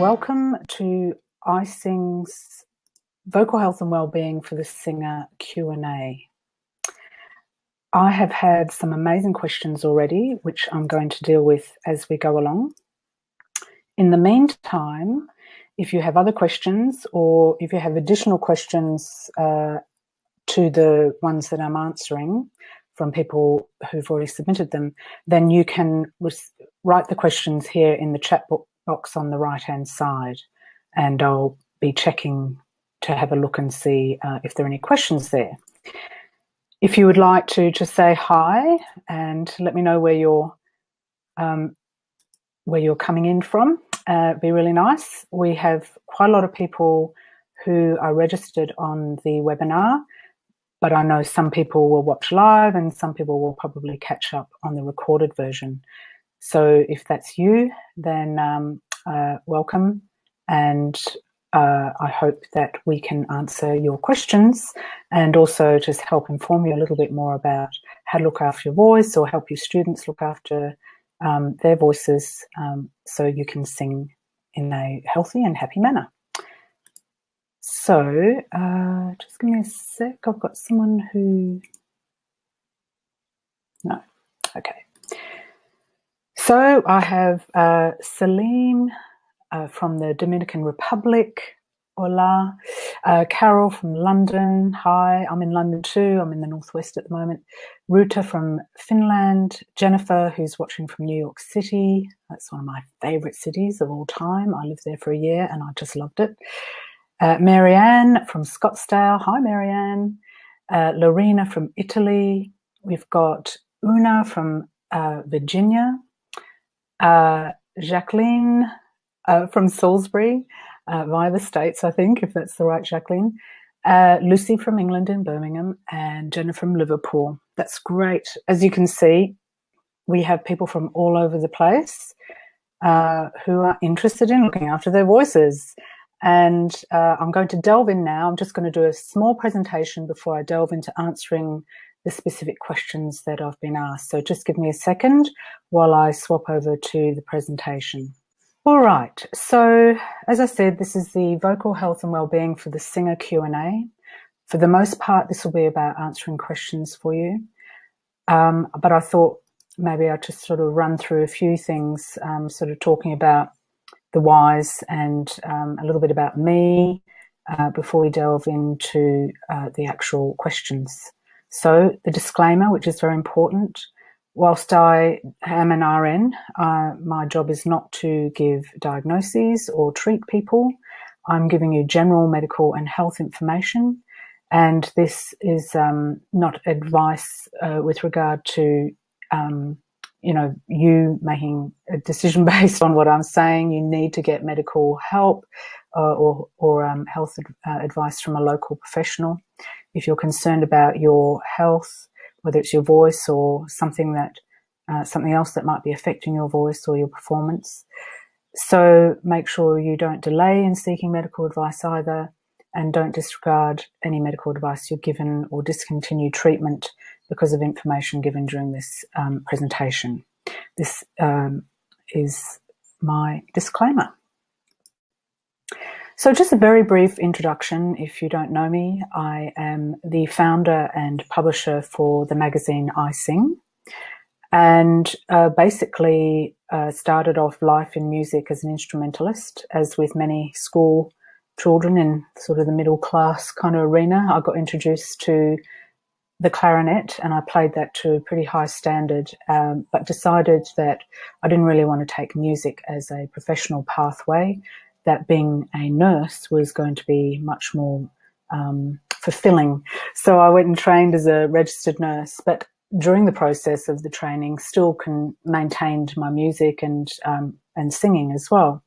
Welcome to iSing's Vocal Health and Wellbeing for the Singer Q&A. I have had some amazing questions already, which I'm going to deal with as we go along. In the meantime, if you have other questions or if you have additional questions to the ones that I'm answering from people who've already submitted them, then you can write the questions here in the chat box on the right-hand side, and I'll be checking to have a look and see if there are any questions there. If you would like to just say hi and let me know where you're coming in from, it'd be really nice. We have quite a lot of people who are registered on the webinar, but I know some people will watch live and some people will probably catch up on the recorded version. So if that's you, then welcome, and I hope that we can answer your questions and also just help inform you a little bit more about how to look after your voice or help your students look after their voices so you can sing in a healthy and happy manner. So just give me a sec. I've got someone who... No. Okay. So I have Salim from the Dominican Republic. Hola. Carol from London. Hi, I'm in London too. I'm in the Northwest at the moment. Ruta from Finland. Jennifer, who's watching from New York City. That's one of my favourite cities of all time. I lived there for a year and I just loved it. Marianne from Scottsdale. Hi, Marianne. Lorena from Italy. We've got Una from Virginia. Jacqueline from Salisbury, via the States, I think, if that's the right Jacqueline. Lucy from England in Birmingham, and Jenna from Liverpool. That's great. As you can see, we have people from all over the place who are interested in looking after their voices. And I'm going to delve in now. I'm just going to do a small presentation before I delve into answering the specific questions that I've been asked. So just give me a second while I swap over to the presentation. All right, so as I said, this is the Vocal Health and Wellbeing for the Singer Q&A. For the most part, this will be about answering questions for you. But I thought maybe I'd just sort of run through a few things, sort of talking about the whys and a little bit about me before we delve into the actual questions. So the disclaimer, which is very important, whilst I am an RN, my job is not to give diagnoses or treat people. I'm giving you general medical and health information, and this is not advice with regard to you making a decision based on what I'm saying. You need to get medical help or health advice from a local professional. If you're concerned about your health, whether it's your voice or something else that might be affecting your voice or your performance. So make sure you don't delay in seeking medical advice either, and don't disregard any medical advice you're given or discontinue treatment because of information given during this presentation. This is my disclaimer. So just a very brief introduction. If you don't know me, I am the founder and publisher for the magazine iSing, and basically started off life in music as an instrumentalist. As with many school children in sort of the middle class kind of arena, I got introduced to the clarinet and I played that to a pretty high standard, but decided that I didn't really want to take music as a professional pathway, that being a nurse was going to be much more fulfilling. So I went and trained as a registered nurse, but during the process of the training still maintained my music and singing as well.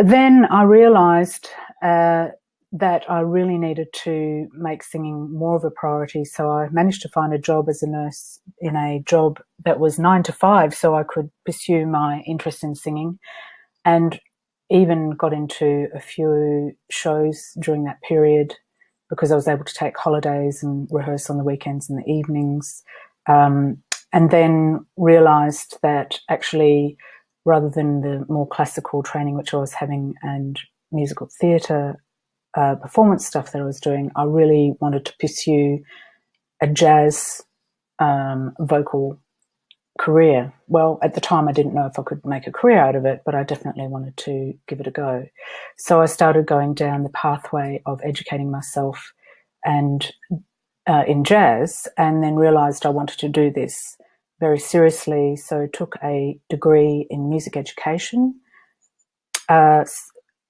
Then I realised that I really needed to make singing more of a priority, so I managed to find a job as a nurse in a job that was 9 to 5 so I could pursue my interest in singing, and even got into a few shows during that period because I was able to take holidays and rehearse on the weekends and the evenings, and then realised that actually rather than the more classical training which I was having and musical theatre performance stuff that I was doing. I really wanted to pursue a jazz vocal career. Well, at the time I didn't know if I could make a career out of it, but I definitely wanted to give it a go. So I started going down the pathway of educating myself and in jazz, and then realized I wanted to do this very seriously. So I took a degree in music education,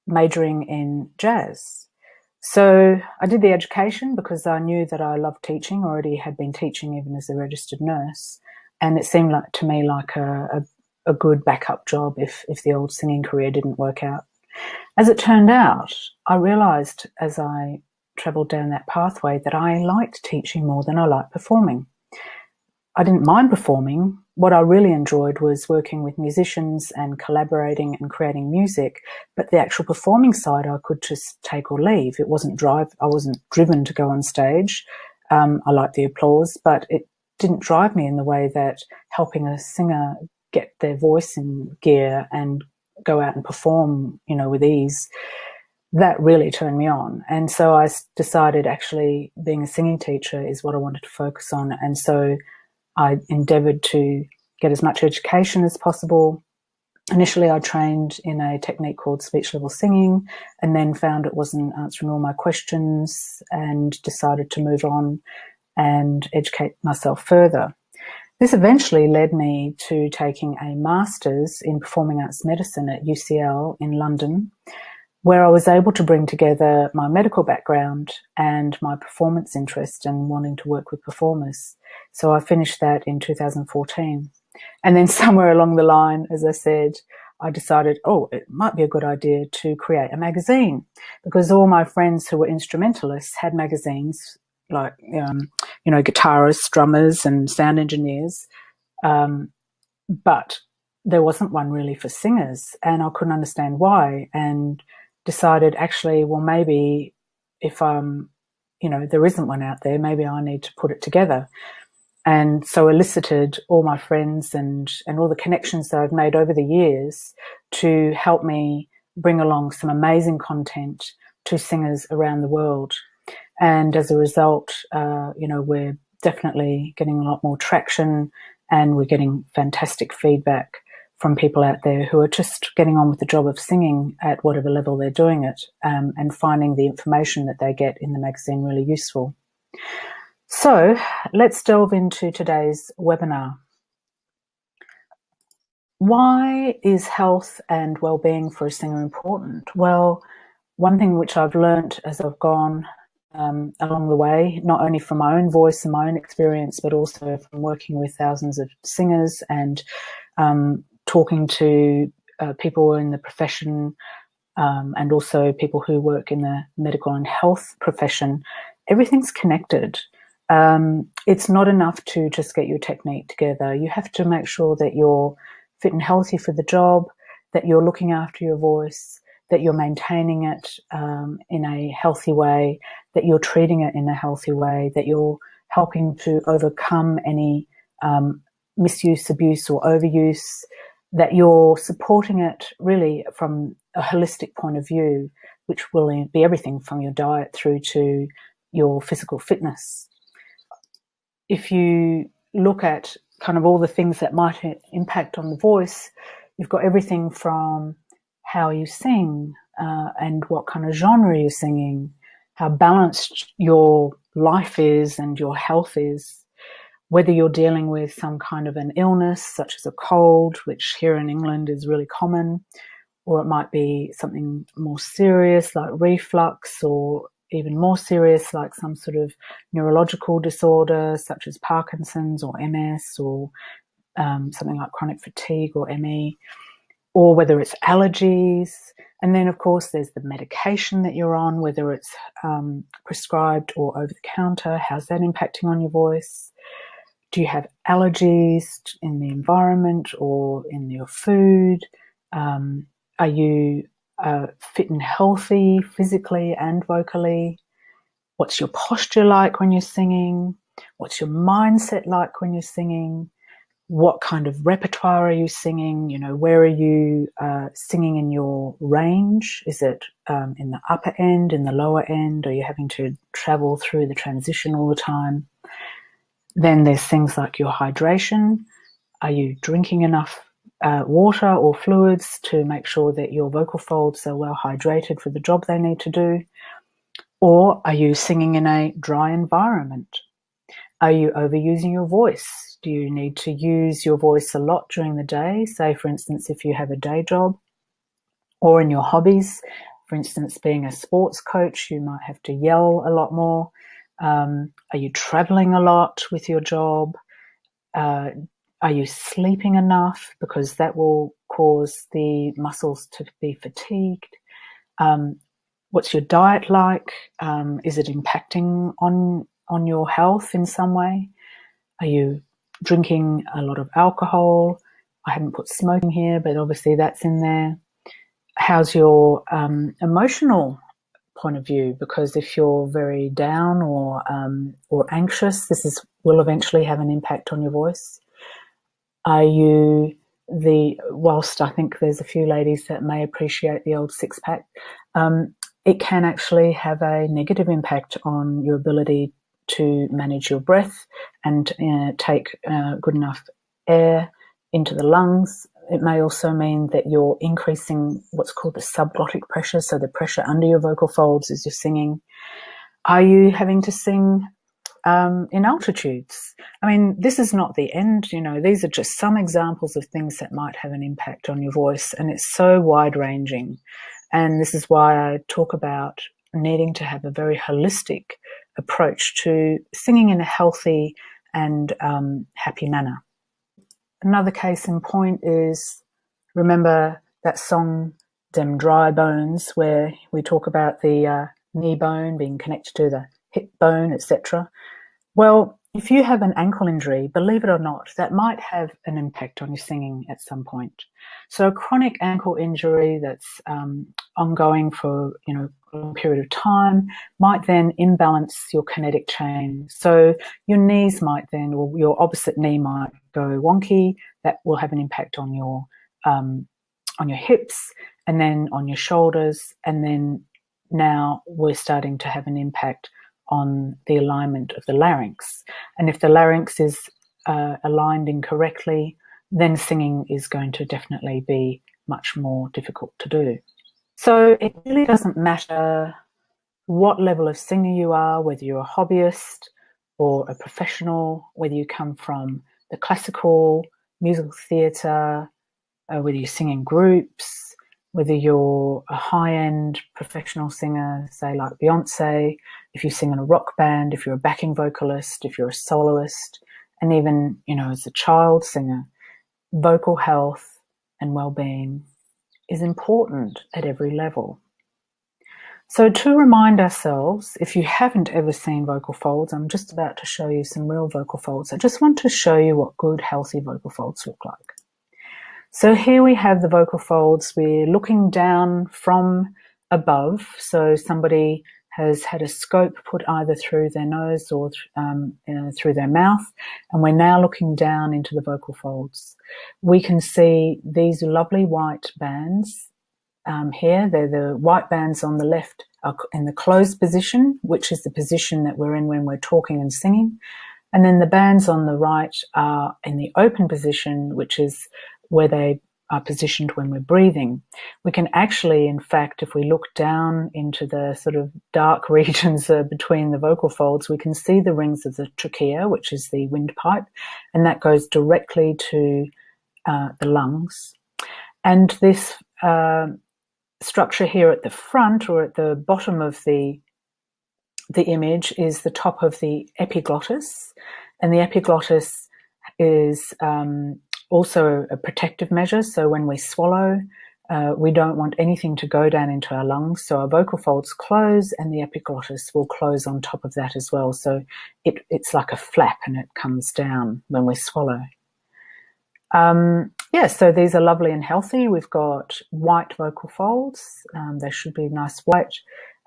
majoring in jazz. So I did the education because I knew that I loved teaching, already had been teaching even as a registered nurse. And it seemed like to me like a good backup job if the old singing career didn't work out. As it turned out, I realized as I traveled down that pathway that I liked teaching more than I liked performing. I didn't mind performing. What I really enjoyed was working with musicians and collaborating and creating music, but the actual performing side I could just take or leave. I wasn't driven to go on stage. I liked the applause, but it didn't drive me in the way that helping a singer get their voice in gear and go out and perform, with ease, that really turned me on. And so I decided actually being a singing teacher is what I wanted to focus on. And so I endeavoured to get as much education as possible. Initially, I trained in a technique called speech level singing, and then found it wasn't answering all my questions and decided to move on and educate myself further. This eventually led me to taking a master's in performing arts medicine at UCL in London, where I was able to bring together my medical background and my performance interest and wanting to work with performers. So I finished that in 2014. And then somewhere along the line, as I said, I decided, it might be a good idea to create a magazine, because all my friends who were instrumentalists had magazines like, guitarists, drummers and sound engineers. But there wasn't one really for singers, and I couldn't understand why, and decided actually, well, maybe if there isn't one out there, maybe I need to put it together. And so elicited all my friends and all the connections that I've made over the years to help me bring along some amazing content to singers around the world. And as a result, we're definitely getting a lot more traction, and we're getting fantastic feedback from people out there who are just getting on with the job of singing at whatever level they're doing it, and finding the information that they get in the magazine really useful. So let's delve into today's webinar. Why is health and well-being for a singer important? Well, one thing which I've learnt as I've gone along the way, not only from my own voice and my own experience, but also from working with thousands of singers and talking to people in the profession, and also people who work in the medical and health profession, everything's connected. It's not enough to just get your technique together. You have to make sure that you're fit and healthy for the job, that you're looking after your voice, that you're maintaining it in a healthy way, that you're treating it in a healthy way, that you're helping to overcome any misuse, abuse or overuse, that you're supporting it really from a holistic point of view, which will be everything from your diet through to your physical fitness. If you look at kind of all the things that might impact on the voice, you've got everything from how you sing and what kind of genre you're singing, how balanced your life is and your health is, whether you're dealing with some kind of an illness such as a cold, which here in England is really common, or it might be something more serious like reflux, or even more serious like some sort of neurological disorder such as Parkinson's or MS, or something like chronic fatigue or ME, or whether it's allergies. And then, of course, there's the medication that you're on, whether it's prescribed or over the counter. How's that impacting on your voice? Do you have allergies in the environment or in your food? Are you fit and healthy physically and vocally? What's your posture like when you're singing? What's your mindset like when you're singing? what kind of repertoire are you singing? Where are you singing in your range? Is it in the upper end, in the lower end? Are you having to travel through the transition all the time? Then there's things like your hydration. Are you drinking enough water or fluids to make sure that your vocal folds are well hydrated for the job they need to do? Or are you singing in a dry environment? Are you overusing your voice? Do you need to use your voice a lot during the day? Say, for instance, if you have a day job, or in your hobbies, for instance, being a sports coach, you might have to yell a lot more. Are you traveling a lot with your job? Are you sleeping enough? Because that will cause the muscles to be fatigued. What's your diet like? Is it impacting on your health in some way? Are you drinking a lot of alcohol? I haven't put smoking here, but obviously that's in there. How's your emotional point of view? Because if you're very down or anxious, will eventually have an impact on your voice. Are you whilst I think there's a few ladies that may appreciate the old six-pack, it can actually have a negative impact on your ability to manage your breath and take good enough air into the lungs. It may also mean that you're increasing what's called the subglottic pressure, so the pressure under your vocal folds as you're singing. Are you having to sing in altitudes? I mean, this is not the end, these are just some examples of things that might have an impact on your voice, and it's so wide-ranging. And this is why I talk about needing to have a very holistic approach to singing in a healthy and happy manner. Another case in point is, remember that song, Dem Dry Bones, where we talk about the knee bone being connected to the hip bone, etc. Well, if you have an ankle injury, believe it or not, that might have an impact on your singing at some point. So a chronic ankle injury that's ongoing for a long period of time might then imbalance your kinetic chain. So your knees might then, or your opposite knee might go wonky. That will have an impact on your hips, and then on your shoulders, and then now we're starting to have an impact on the alignment of the larynx. And if the larynx is aligned incorrectly, then singing is going to definitely be much more difficult to do. So it really doesn't matter what level of singer you are, whether you're a hobbyist or a professional, whether you come from the classical, musical theatre, whether you sing in groups, whether you're a high-end professional singer, say like Beyonce, if you sing in a rock band, if you're a backing vocalist, if you're a soloist, and even, as a child singer, vocal health and well-being is important at every level. So to remind ourselves, if you haven't ever seen vocal folds, I'm just about to show you some real vocal folds. I just want to show you what good, healthy vocal folds look like. So here we have the vocal folds. We're looking down from above. So somebody has had a scope put either through their nose or through their mouth, and we're now looking down into the vocal folds. We can see these lovely white bands here. They're the white bands on the left are in the closed position, which is the position that we're in when we're talking and singing. And then the bands on the right are in the open position, which is where they are positioned when we're breathing. We can actually, in fact, if we look down into the sort of dark regions between the vocal folds, we can see the rings of the trachea, which is the windpipe, and that goes directly to the lungs. And this structure here at the front or at the bottom of the image is the top of the epiglottis, and the epiglottis is also a protective measure. So when we swallow, we don't want anything to go down into our lungs. So our vocal folds close and the epiglottis will close on top of that as well. So it's like a flap and it comes down when we swallow. So these are lovely and healthy. We've got white vocal folds. They should be nice white.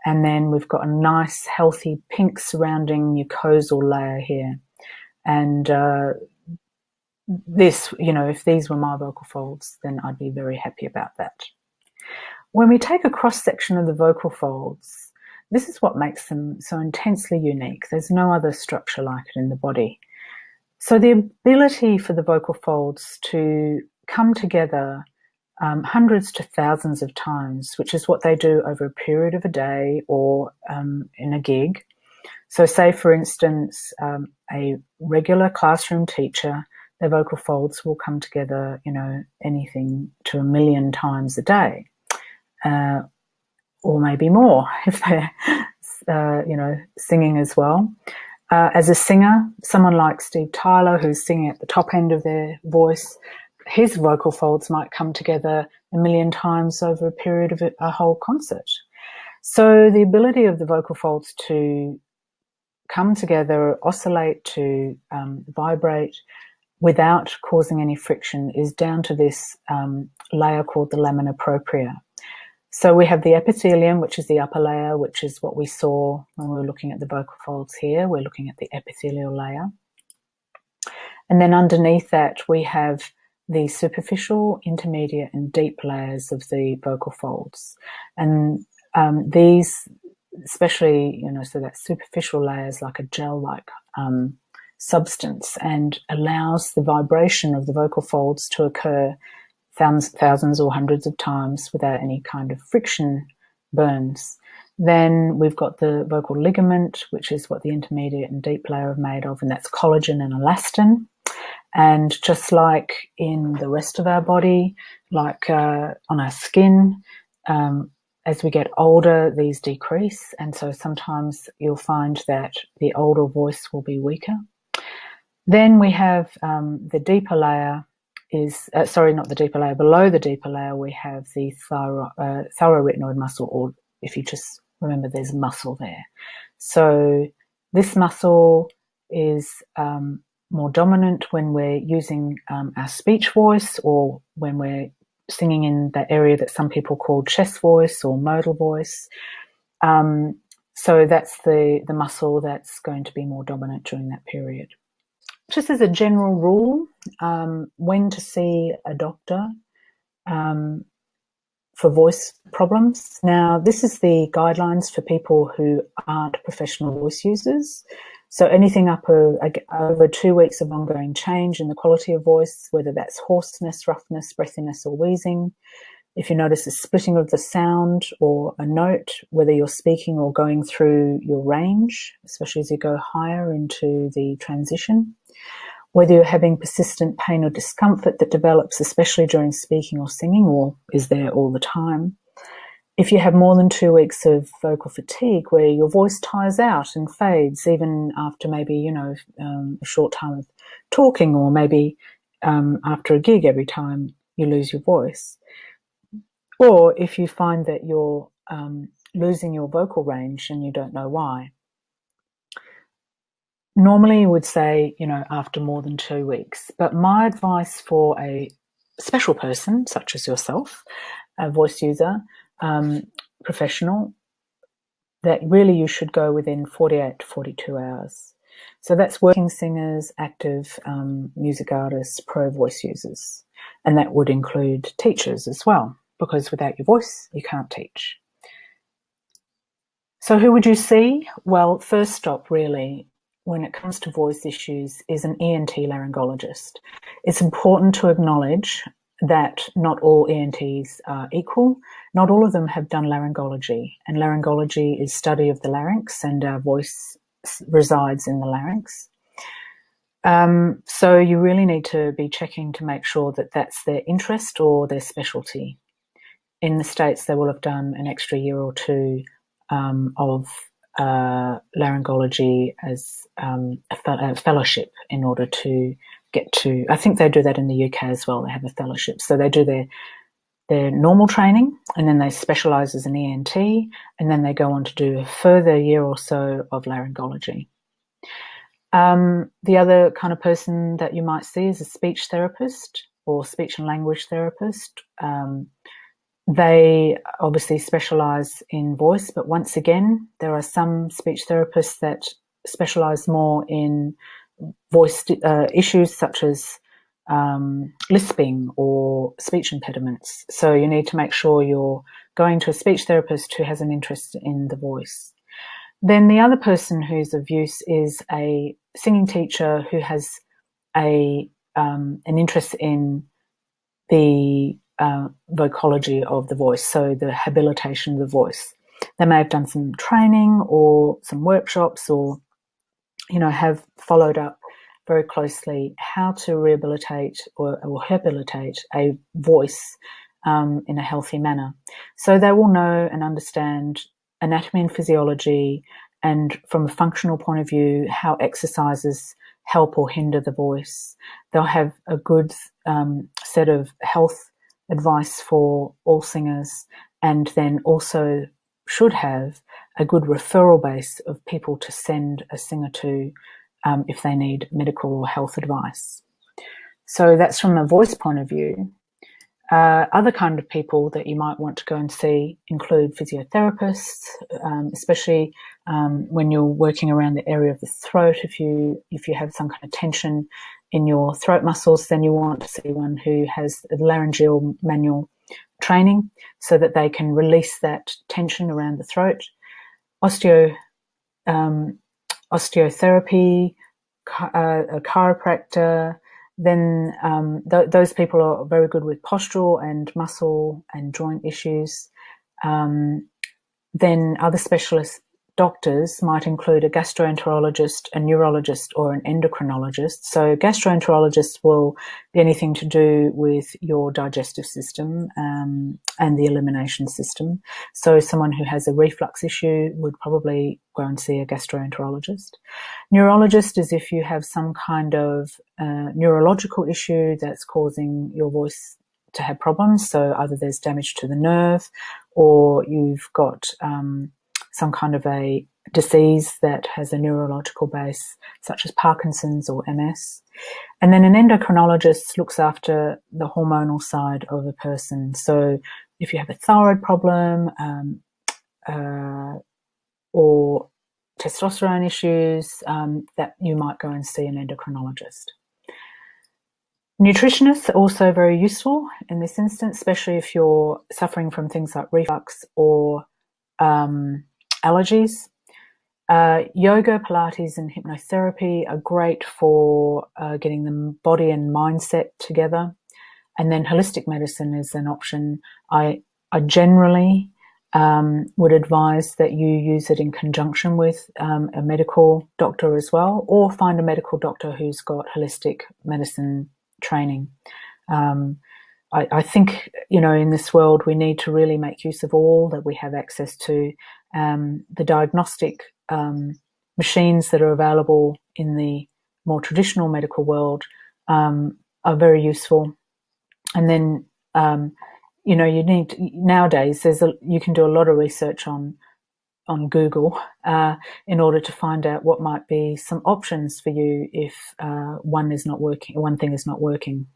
And then we've got a nice healthy pink surrounding mucosal layer here. And this, if these were my vocal folds, then I'd be very happy about that. When we take a cross-section of the vocal folds, this is what makes them so intensely unique. There's no other structure like it in the body. So the ability for the vocal folds to come together hundreds to thousands of times, which is what they do over a period of a day or in a gig. So say, for instance, a regular classroom teacher, their vocal folds will come together, anything to 1 million times a day, or maybe more if they're, singing as well. As a singer, someone like Steve Tyler, who's singing at the top end of their voice, his vocal folds might come together 1 million times over a period of a whole concert. So the ability of the vocal folds to come together, oscillate, to vibrate without causing any friction is down to this layer called the lamina propria. So we have the epithelium, which is the upper layer, which is what we saw when we were looking at the vocal folds here. We're looking at the epithelial layer. And then underneath that, we have the superficial, intermediate, and deep layers of the vocal folds. And these, especially, so that superficial layer is like a gel-like substance and allows the vibration of the vocal folds to occur thousands or hundreds of times without any kind of friction burns. Then we've got the vocal ligament, which is what the intermediate and deep layer are made of, and that's collagen and elastin. And just like in the rest of our body, like on our skin, as we get older, these decrease. And so sometimes you'll find that the older voice will be weaker. Then we have the deeper layer is, not the deeper layer, below the deeper layer we have the thyroretinoid muscle, or if you just remember there's muscle there. So this muscle is more dominant when we're using our speech voice, or when we're singing in that area that some people call chest voice or modal voice. So that's the muscle that's going to be more dominant during that period. Just as a general rule, when to see a doctor for voice problems. Now, this is the guidelines for people who aren't professional voice users. So anything up over 2 weeks of ongoing change in the quality of voice, whether that's hoarseness, roughness, breathiness, or wheezing. If you notice a splitting of the sound or a note, whether you're speaking or going through your range, especially as you go higher into the transition. Whether you're having persistent pain or discomfort that develops especially during speaking or singing, or is there all the time. If you have more than 2 weeks of vocal fatigue where your voice tires out and fades even after maybe, a short time of talking, or maybe after a gig every time you lose your voice. Or if you find that you're losing your vocal range and you don't know why. Normally you would say, after more than 2 weeks. But my advice for a special person, such as yourself, a voice user, professional, that really you should go within 48 to 42 hours. So that's working singers, active music artists, pro voice users. And that would include teachers as well, because without your voice, you can't teach. So who would you see? Well, first stop really, when it comes to voice issues, is an ENT laryngologist. It's important to acknowledge that not all ENTs are equal. Not all of them have done laryngology, and laryngology is study of the larynx, and our voice resides in the larynx. So you really need to be checking to make sure that that's their interest or their specialty. In the States, they will have done an extra year or two of laryngology as a fellowship in order to get to, I think they do that in the UK as well, they have a fellowship. So they do their normal training, and then they specialise as an ENT, and then they go on to do a further year or so of laryngology. The other kind of person that you might see is a speech therapist or speech and language therapist. They obviously specialise in voice, but once again, there are some speech therapists that specialise more in voice issues such as lisping or speech impediments. So you need to make sure you're going to a speech therapist who has an interest in the voice. Then the other person who's of use is a singing teacher who has an interest in the vocology of the voice, so the habilitation of the voice. They may have done some training or some workshops, or have followed up very closely how to rehabilitate or habilitate a voice in a healthy manner. So they will know and understand anatomy and physiology, and from a functional point of view, how exercises help or hinder the voice. They'll have a good set of health advice for all singers, and then also should have a good referral base of people to send a singer to if they need medical or health advice. So that's from a voice point of view. Other kind of people that you might want to go and see include physiotherapists, especially when you're working around the area of the throat. If you have some kind of tension in your throat muscles, then you want to see one who has a laryngeal manual training so that they can release that tension around the throat. Osteotherapy, a chiropractor. Then those people are very good with postural and muscle and joint issues. Then other specialist doctors might include a gastroenterologist, a neurologist, or an endocrinologist. So gastroenterologists will be anything to do with your digestive system and the elimination system. So someone who has a reflux issue would probably go and see a gastroenterologist. Neurologist is if you have some kind of neurological issue that's causing your voice to have problems. So either there's damage to the nerve, or you've got some kind of a disease that has a neurological base, such as Parkinson's or MS. And then an endocrinologist looks after the hormonal side of a person. So if you have a thyroid problem or testosterone issues, that you might go and see an endocrinologist. Nutritionists are also very useful in this instance, especially if you're suffering from things like reflux or allergies. Yoga, Pilates, and hypnotherapy are great for getting the body and mindset together. And then holistic medicine is an option. I generally would advise that you use it in conjunction with a medical doctor as well, or find a medical doctor who's got holistic medicine training. I think, in this world, we need to really make use of all that we have access to. The diagnostic machines that are available in the more traditional medical world are very useful. And then, you need nowadays. You can do a lot of research on Google in order to find out what might be some options for you if one thing is not working.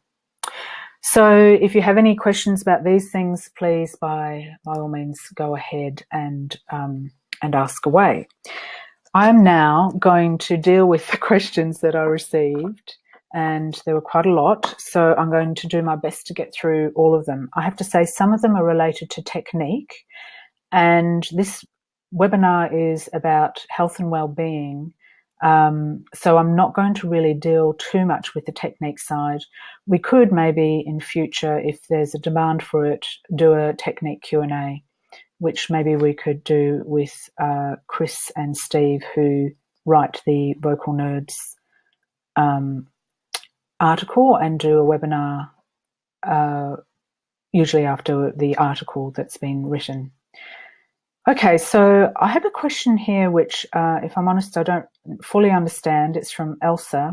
So if you have any questions about these things, please by all means go ahead and ask away. I'm now going to deal with the questions that I received, and there were quite a lot, so I'm going to do my best to get through all of them. I have to say some of them are related to technique, and this webinar is about health and well-being. So I'm not going to really deal too much with the technique side. We could maybe in future, if there's a demand for it, do a technique Q&A, which maybe we could do with Chris and Steve, who write the Vocal Nerds article, and do a webinar usually after the article that's been written. Okay, so I have a question here which, if I'm honest, I don't fully understand. It's from Elsa.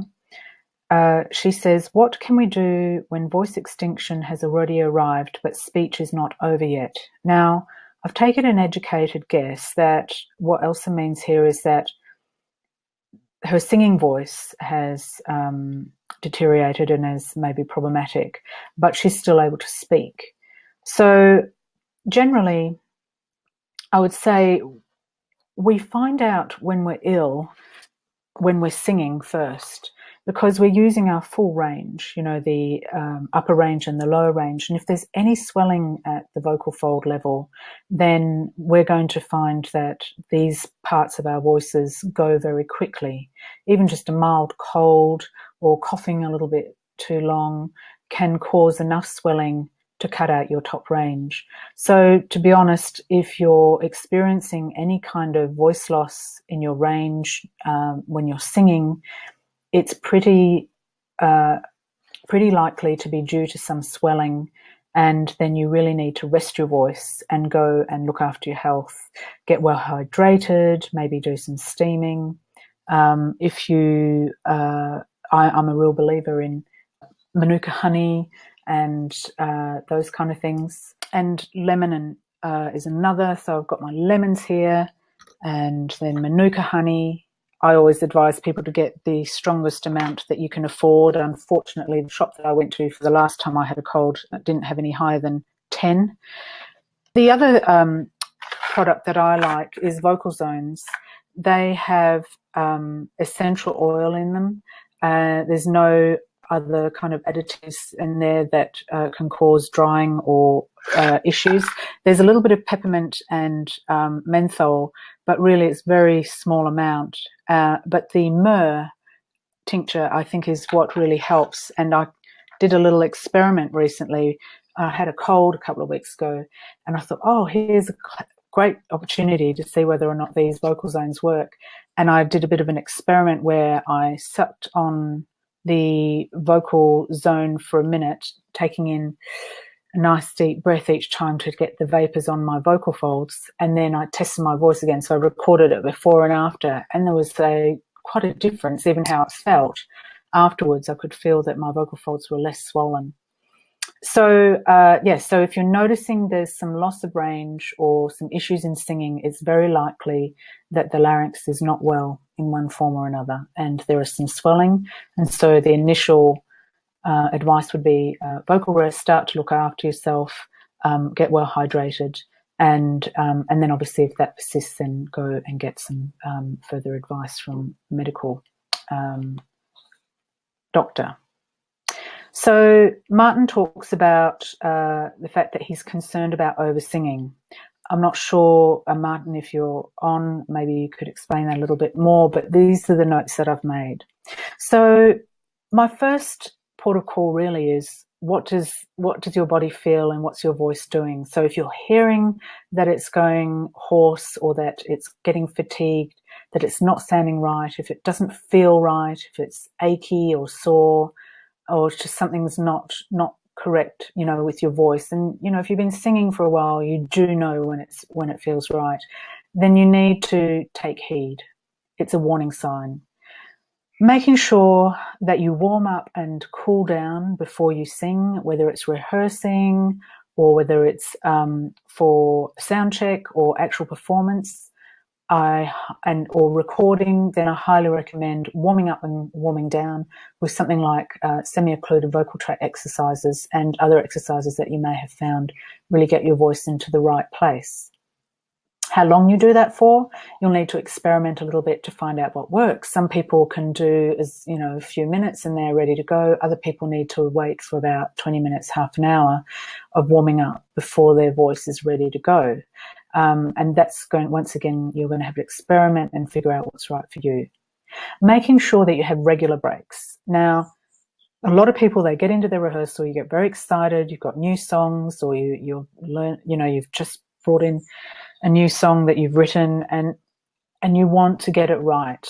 She says, what can we do when voice extinction has already arrived but speech is not over yet? Now, I've taken an educated guess that what Elsa means here is that her singing voice has deteriorated and is maybe problematic, but she's still able to speak. So generally, I would say we find out when we're ill when we're singing first. because we're using our full range, the upper range and the lower range. And if there's any swelling at the vocal fold level, then we're going to find that these parts of our voices go very quickly. Even just a mild cold or coughing a little bit too long can cause enough swelling to cut out your top range. So to be honest, if you're experiencing any kind of voice loss in your range when you're singing, it's pretty likely to be due to some swelling, and then you really need to rest your voice and go and look after your health. Get well hydrated, maybe do some steaming. I'm a real believer in manuka honey and those kind of things. And lemon is another. So I've got my lemons here, and then manuka honey. I always advise people to get the strongest amount that you can afford. Unfortunately, the shop that I went to for the last time I had a cold didn't have any higher than 10. The other product that I like is Vocal Zones. They have essential oil in them. There's no other kind of additives in there that can cause drying or issues. There's a little bit of peppermint and menthol, but really it's very small amount. But the myrrh tincture, I think, is what really helps. And I did a little experiment recently. I had a cold a couple of weeks ago, and I thought, oh, here's a great opportunity to see whether or not these vocal zones work. And I did a bit of an experiment where I sucked on the vocal zone for a minute, taking in a nice deep breath each time to get the vapors on my vocal folds. And then I tested my voice again. So I recorded it before and after, and there was quite a difference, even how it felt. Afterwards, I could feel that my vocal folds were less swollen. So, so if you're noticing there's some loss of range or some issues in singing, it's very likely that the larynx is not well in one form or another, and there is some swelling. And so the initial advice would be vocal rest, start to look after yourself, get well hydrated, and then obviously if that persists, then go and get some further advice from a medical doctor. So Martin talks about the fact that he's concerned about over-singing. I'm not sure, Martin, if you're on, maybe you could explain that a little bit more, but these are the notes that I've made. So my first port of call really is what does your body feel and what's your voice doing? So if you're hearing that it's going hoarse or that it's getting fatigued, that it's not sounding right, if it doesn't feel right, if it's achy or sore, or just something's not correct, with your voice. And, if you've been singing for a while, you do know when it feels right. Then you need to take heed. It's a warning sign. Making sure that you warm up and cool down before you sing, whether it's rehearsing or whether it's for sound check or actual performance, or recording, then I highly recommend warming up and warming down with something like semi-occluded vocal tract exercises and other exercises that you may have found really get your voice into the right place. How long you do that for, you'll need to experiment a little bit to find out what works. Some people can do a few minutes and they're ready to go. Other people need to wait for about 20 minutes, half an hour of warming up before their voice is ready to go. And that's once again, you're going to have to experiment and figure out what's right for you. Making sure that you have regular breaks. Now, a lot of people, they get into their rehearsal, you get very excited, you've got new songs, or you've learned, you've just brought in a new song that you've written, and you want to get it right.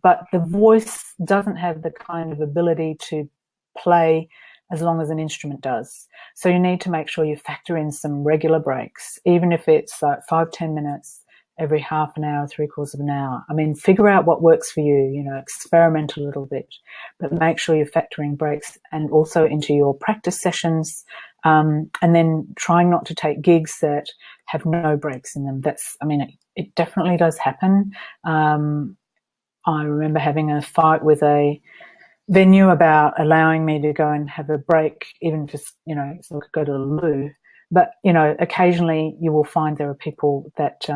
But the voice doesn't have the kind of ability to play as long as an instrument does. So you need to make sure you factor in some regular breaks, even if it's like 5-10 minutes every half an hour, 3/4 of an hour. I mean, figure out what works for you, experiment a little bit, but make sure you're factoring breaks and also into your practice sessions, and then trying not to take gigs that have no breaks in them. It definitely does happen. I remember having a fight with a venue about allowing me to go and have a break, even just, so I could go to the loo. But, occasionally you will find there are people that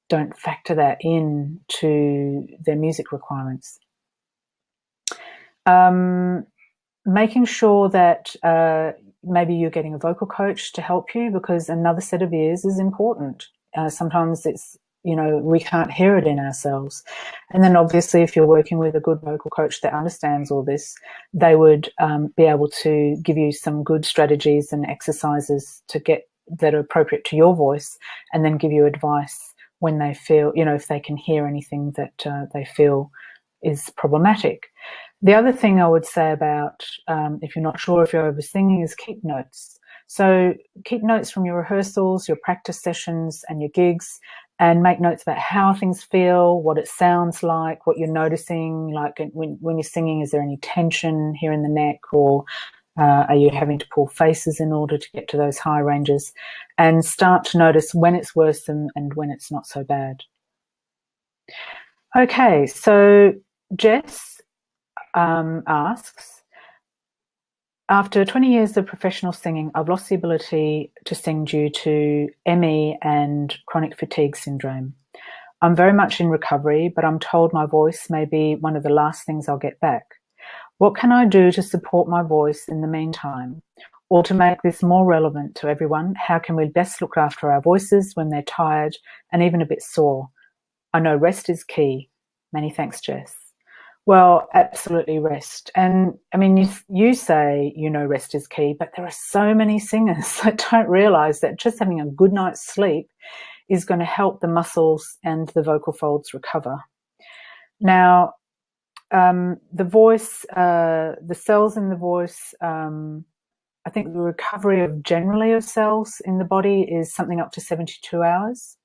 don't factor that in to their music requirements. Making sure that maybe you're getting a vocal coach to help you, because another set of ears is important. Sometimes it's, we can't hear it in ourselves. And then obviously if you're working with a good vocal coach that understands all this, they would be able to give you some good strategies and exercises that are appropriate to your voice, and then give you advice when they feel, if they can hear anything that they feel is problematic. The other thing I would say about if you're not sure if you're over singing is keep notes. So keep notes from your rehearsals, your practice sessions and your gigs, and make notes about how things feel, what it sounds like, what you're noticing, like when you're singing, is there any tension here in the neck, or are you having to pull faces in order to get to those high ranges, and start to notice when it's worse and when it's not so bad. Okay, so Jess asks, after 20 years of professional singing, I've lost the ability to sing due to ME and chronic fatigue syndrome. I'm very much in recovery, but I'm told my voice may be one of the last things I'll get back. What can I do to support my voice in the meantime? Or to make this more relevant to everyone, how can we best look after our voices when they're tired and even a bit sore? I know rest is key. Many thanks, Jess. Well, absolutely rest. And I mean, you say, rest is key, but there are so many singers that don't realize that just having a good night's sleep is going to help the muscles and the vocal folds recover. Now, the voice, the cells in the voice, I think the recovery of generally of cells in the body is something up to 72 hours.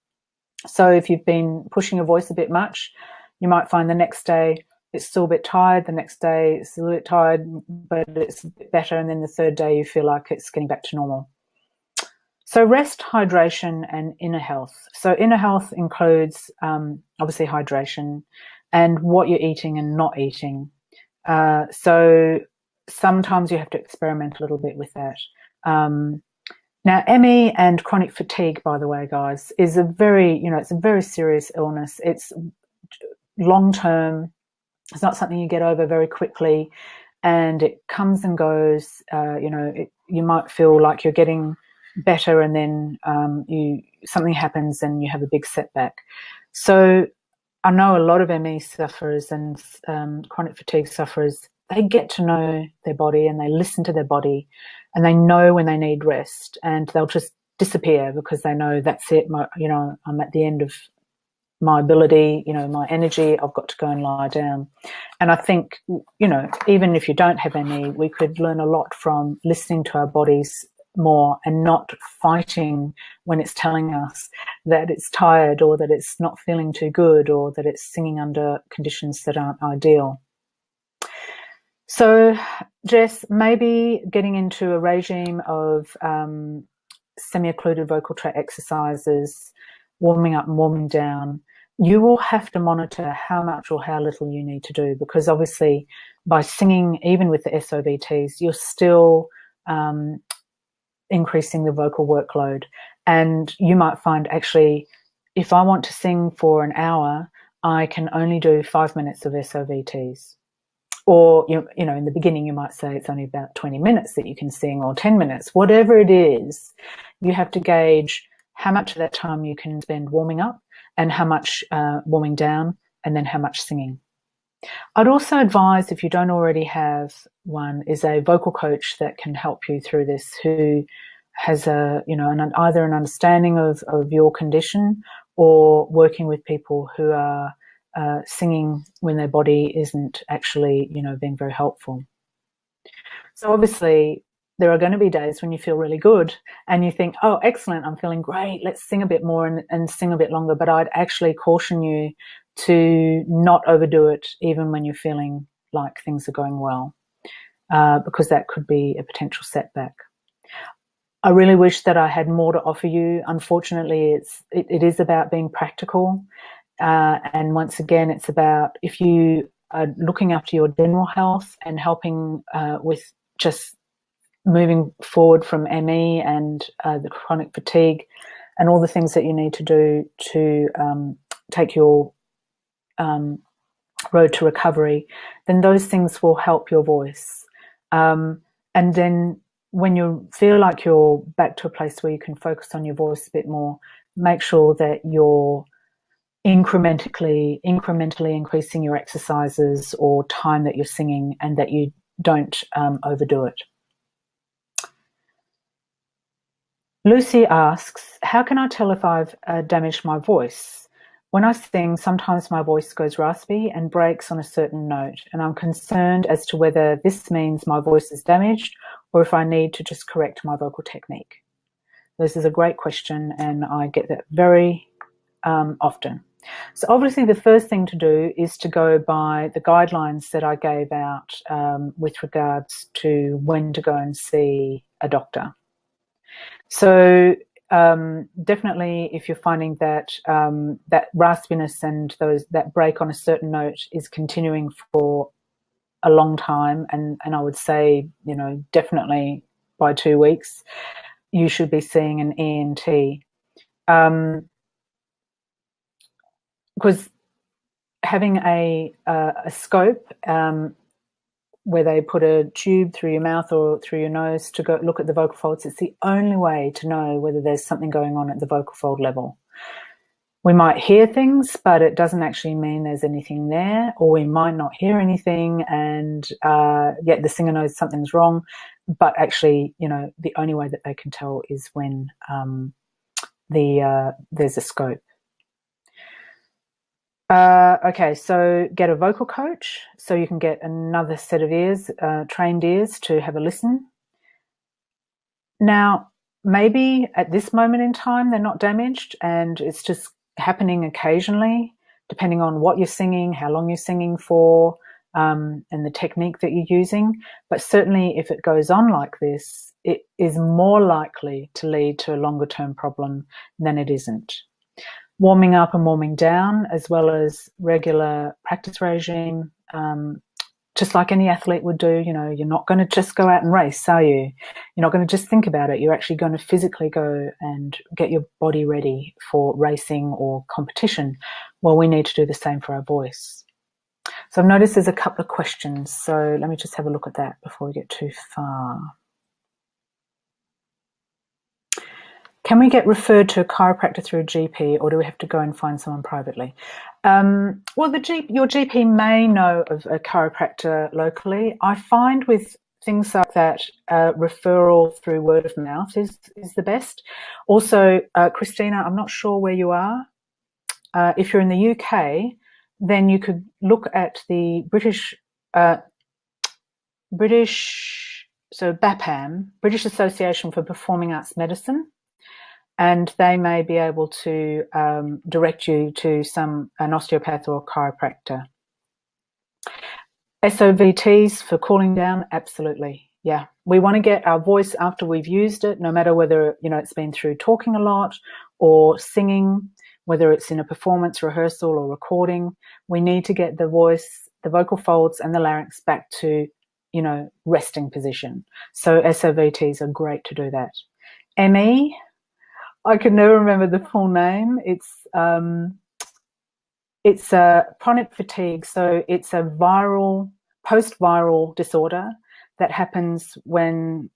So if you've been pushing your voice a bit much, you might find the next day it's still a bit tired, the next day it's a little bit tired, but it's a bit better, and then the third day you feel like it's getting back to normal. So rest, hydration, and inner health. So inner health includes obviously hydration and what you're eating and not eating. So sometimes you have to experiment a little bit with that. Now, ME and chronic fatigue, by the way, guys, is it's a very serious illness. It's long-term. It's not something you get over very quickly, and it comes and goes. You might feel like you're getting better, and then something happens and you have a big setback. So I know a lot of ME sufferers and chronic fatigue sufferers, they get to know their body and they listen to their body, and they know when they need rest, and they'll just disappear because they know that's it. I'm at the end of my ability, my energy, I've got to go and lie down. And I think, even if you don't have ME, we could learn a lot from listening to our bodies more and not fighting when it's telling us that it's tired, or that it's not feeling too good, or that it's singing under conditions that aren't ideal. So, Jess, maybe getting into a regime of semi-occluded vocal tract exercises, warming up and warming down. You will have to monitor how much or how little you need to do, because obviously by singing, even with the SOVTs, you're still increasing the vocal workload. And you might find, actually, if I want to sing for an hour, I can only do 5 minutes of SOVTs. Or, in the beginning, you might say it's only about 20 minutes that you can sing, or 10 minutes, whatever it is. You have to gauge how much of that time you can spend warming up, and how much warming down, and then how much singing. I'd also advise, if you don't already have one, is a vocal coach that can help you through this, who has either an understanding of your condition, or working with people who are singing when their body isn't actually, being very helpful. So obviously there are going to be days when you feel really good and you think, oh, excellent, I'm feeling great, let's sing a bit more and sing a bit longer. But I'd actually caution you to not overdo it, even when you're feeling like things are going well, because that could be a potential setback. I really wish that I had more to offer you. Unfortunately, it is about being practical. And once again, it's about, if you are looking after your general health and helping with just moving forward from ME and the chronic fatigue and all the things that you need to do to take your road to recovery, then those things will help your voice. And then when you feel like you're back to a place where you can focus on your voice a bit more, make sure that you're incrementally increasing your exercises or time that you're singing, and that you don't overdo it. Lucy asks, how can I tell if I've damaged my voice? When I sing, sometimes my voice goes raspy and breaks on a certain note, and I'm concerned as to whether this means my voice is damaged or if I need to just correct my vocal technique. This is a great question, and I get that very often. So obviously the first thing to do is to go by the guidelines that I gave out with regards to when to go and see a doctor. So definitely, if you're finding that that raspiness and that break on a certain note is continuing for a long time, and I would say, definitely by 2 weeks, you should be seeing an ENT. Because having a scope where they put a tube through your mouth or through your nose to go look at the vocal folds, it's the only way to know whether there's something going on at the vocal fold level. We might hear things, but it doesn't actually mean there's anything there, or we might not hear anything and yet the singer knows something's wrong, but actually, the only way that they can tell is when there's a scope. Okay, so get a vocal coach so you can get another set of ears, trained ears, to have a listen. Now, maybe at this moment in time they're not damaged and it's just happening occasionally, depending on what you're singing, how long you're singing for, and the technique that you're using. But certainly if it goes on like this, it is more likely to lead to a longer term problem than it isn't. Warming up and warming down, as well as regular practice regime, just like any athlete would do. You're not going to just go out and race, are you? You're not going to just think about it. You're actually going to physically go and get your body ready for racing or competition. Well, we need to do the same for our voice. So I've noticed there's a couple of questions. So let me just have a look at that before we get too far. Can we get referred to a chiropractor through a GP, or do we have to go and find someone privately? Well, your GP may know of a chiropractor locally. I find with things like that, referral through word of mouth is the best. Also, Christina, I'm not sure where you are. If you're in the UK, then you could look at the British, so BAPAM, British Association for Performing Arts Medicine, and they may be able to direct you to an osteopath or a chiropractor. SOVTs for cooling down, absolutely. Yeah, we want to get our voice after we've used it, no matter whether it's been through talking a lot or singing, whether it's in a performance, rehearsal, or recording. We need to get the voice, the vocal folds, and the larynx back to resting position. So SOVTs are great to do that. ME, I can never remember the full name. It's a chronic fatigue. So it's a post-viral disorder that happens when,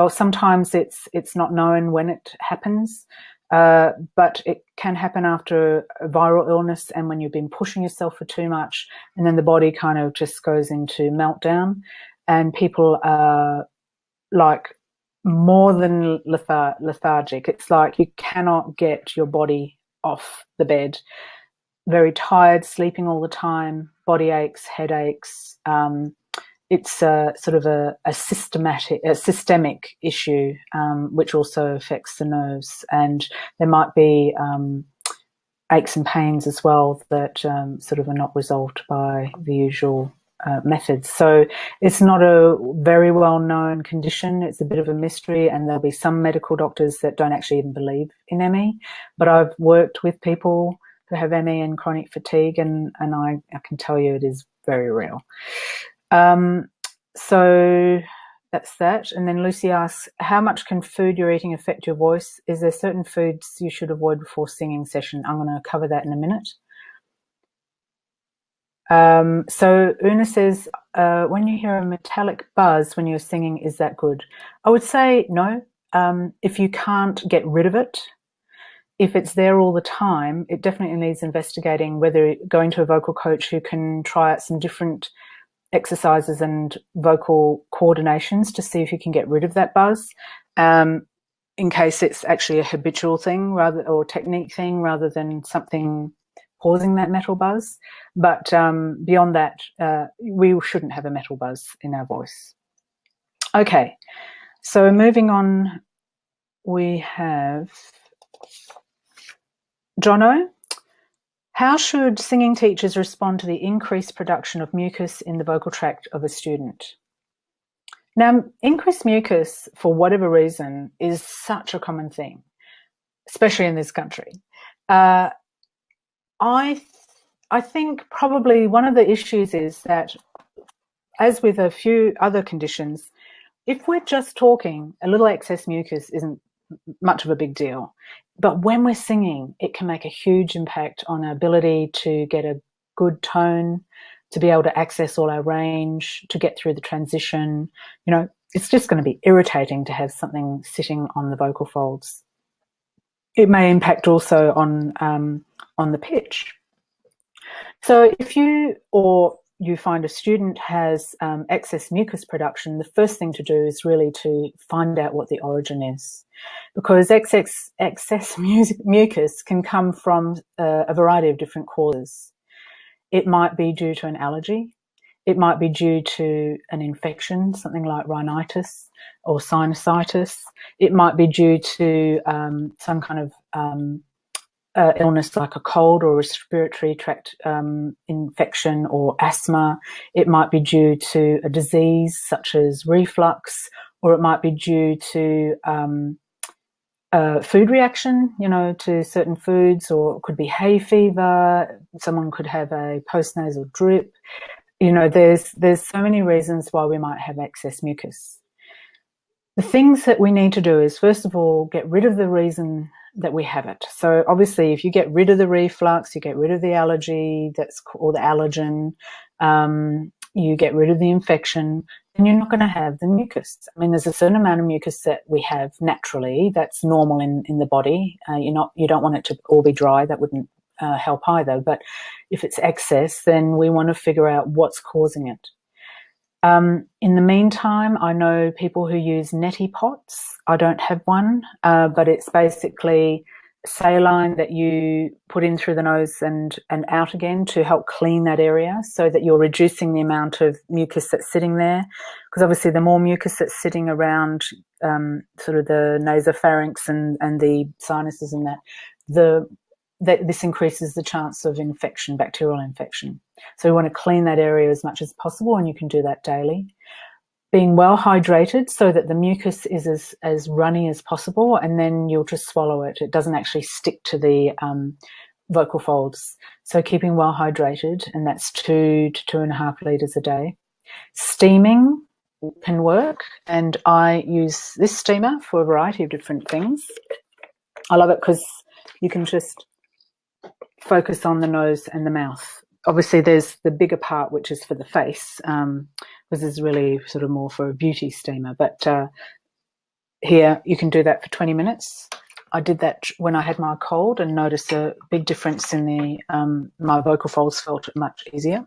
sometimes it's not known when it happens, but it can happen after a viral illness and when you've been pushing yourself for too much, and then the body kind of just goes into meltdown, and people are like more than lethargic. It's like you cannot get your body off the bed. Very tired, sleeping all the time, body aches, headaches. It's a sort of a systemic issue, which also affects the nerves. And there might be aches and pains as well that sort of are not resolved by the usual methods. So it's not a very well-known condition. It's a bit of a mystery, and there'll be some medical doctors that don't actually even believe in ME. But I've worked with people who have ME and chronic fatigue, and I can tell you it is very real. So that's that. And then Lucy asks, how much can food you're eating affect your voice? Is there certain foods you should avoid before singing session? I'm going to cover that in a minute. So Una says, when you hear a metallic buzz when you're singing, is that good? I would say no. If you can't get rid of it, if it's there all the time, it definitely needs investigating, whether going to a vocal coach who can try out some different exercises and vocal coordinations to see if you can get rid of that buzz, in case it's actually a habitual thing or technique thing rather than something causing that metal buzz. But beyond that, we shouldn't have a metal buzz in our voice. Okay, so moving on, we have Jono. How should singing teachers respond to the increased production of mucus in the vocal tract of a student? Now, increased mucus, for whatever reason, is such a common thing, especially in this country. I think probably one of the issues is that, as with a few other conditions, if we're just talking, a little excess mucus isn't much of a big deal. But when we're singing, it can make a huge impact on our ability to get a good tone, to be able to access all our range, to get through the transition. You know, it's just going to be irritating to have something sitting on the vocal folds. It may impact also on the pitch. So if you find a student has excess mucus production, the first thing to do is really to find out what the origin is, because excess mucus can come from a variety of different causes. It might be due to an allergy. It might be due to an infection, something like rhinitis or sinusitis. It might be due to some kind of illness like a cold or respiratory tract infection or asthma. It might be due to a disease such as reflux, or it might be due to food reaction, to certain foods, or it could be hay fever. Someone could have a postnasal drip. There's so many reasons why we might have excess mucus. The things that we need to do is, first of all, get rid of the reason that we have it. So obviously, if you get rid of the reflux, you get rid of the allergy, or the allergen, you get rid of the infection, then you're not going to have the mucus. I mean, there's a certain amount of mucus that we have naturally that's normal in the body. You don't want it to all be dry. That wouldn't help either. But if it's excess, then we want to figure out what's causing it. In the meantime, I know people who use neti pots. I don't have one, but it's basically saline that you put in through the nose and out again to help clean that area, so that you're reducing the amount of mucus that's sitting there. Because obviously the more mucus that's sitting around sort of the nasopharynx and the sinuses and that this increases the chance of infection, bacterial infection. So we want to clean that area as much as possible, and you can do that daily. Being well hydrated so that the mucus is as runny as possible, and then you'll just swallow it. It doesn't actually stick to the vocal folds. So keeping well hydrated, and that's 2 to 2.5 litres a day. Steaming can work, and I use this steamer for a variety of different things. I love it because you can just focus on the nose and the mouth. Obviously, there's the bigger part, which is for the face, because it's really sort of more for a beauty steamer. But here, you can do that for 20 minutes. I did that when I had my cold and noticed a big difference in my vocal folds felt much easier.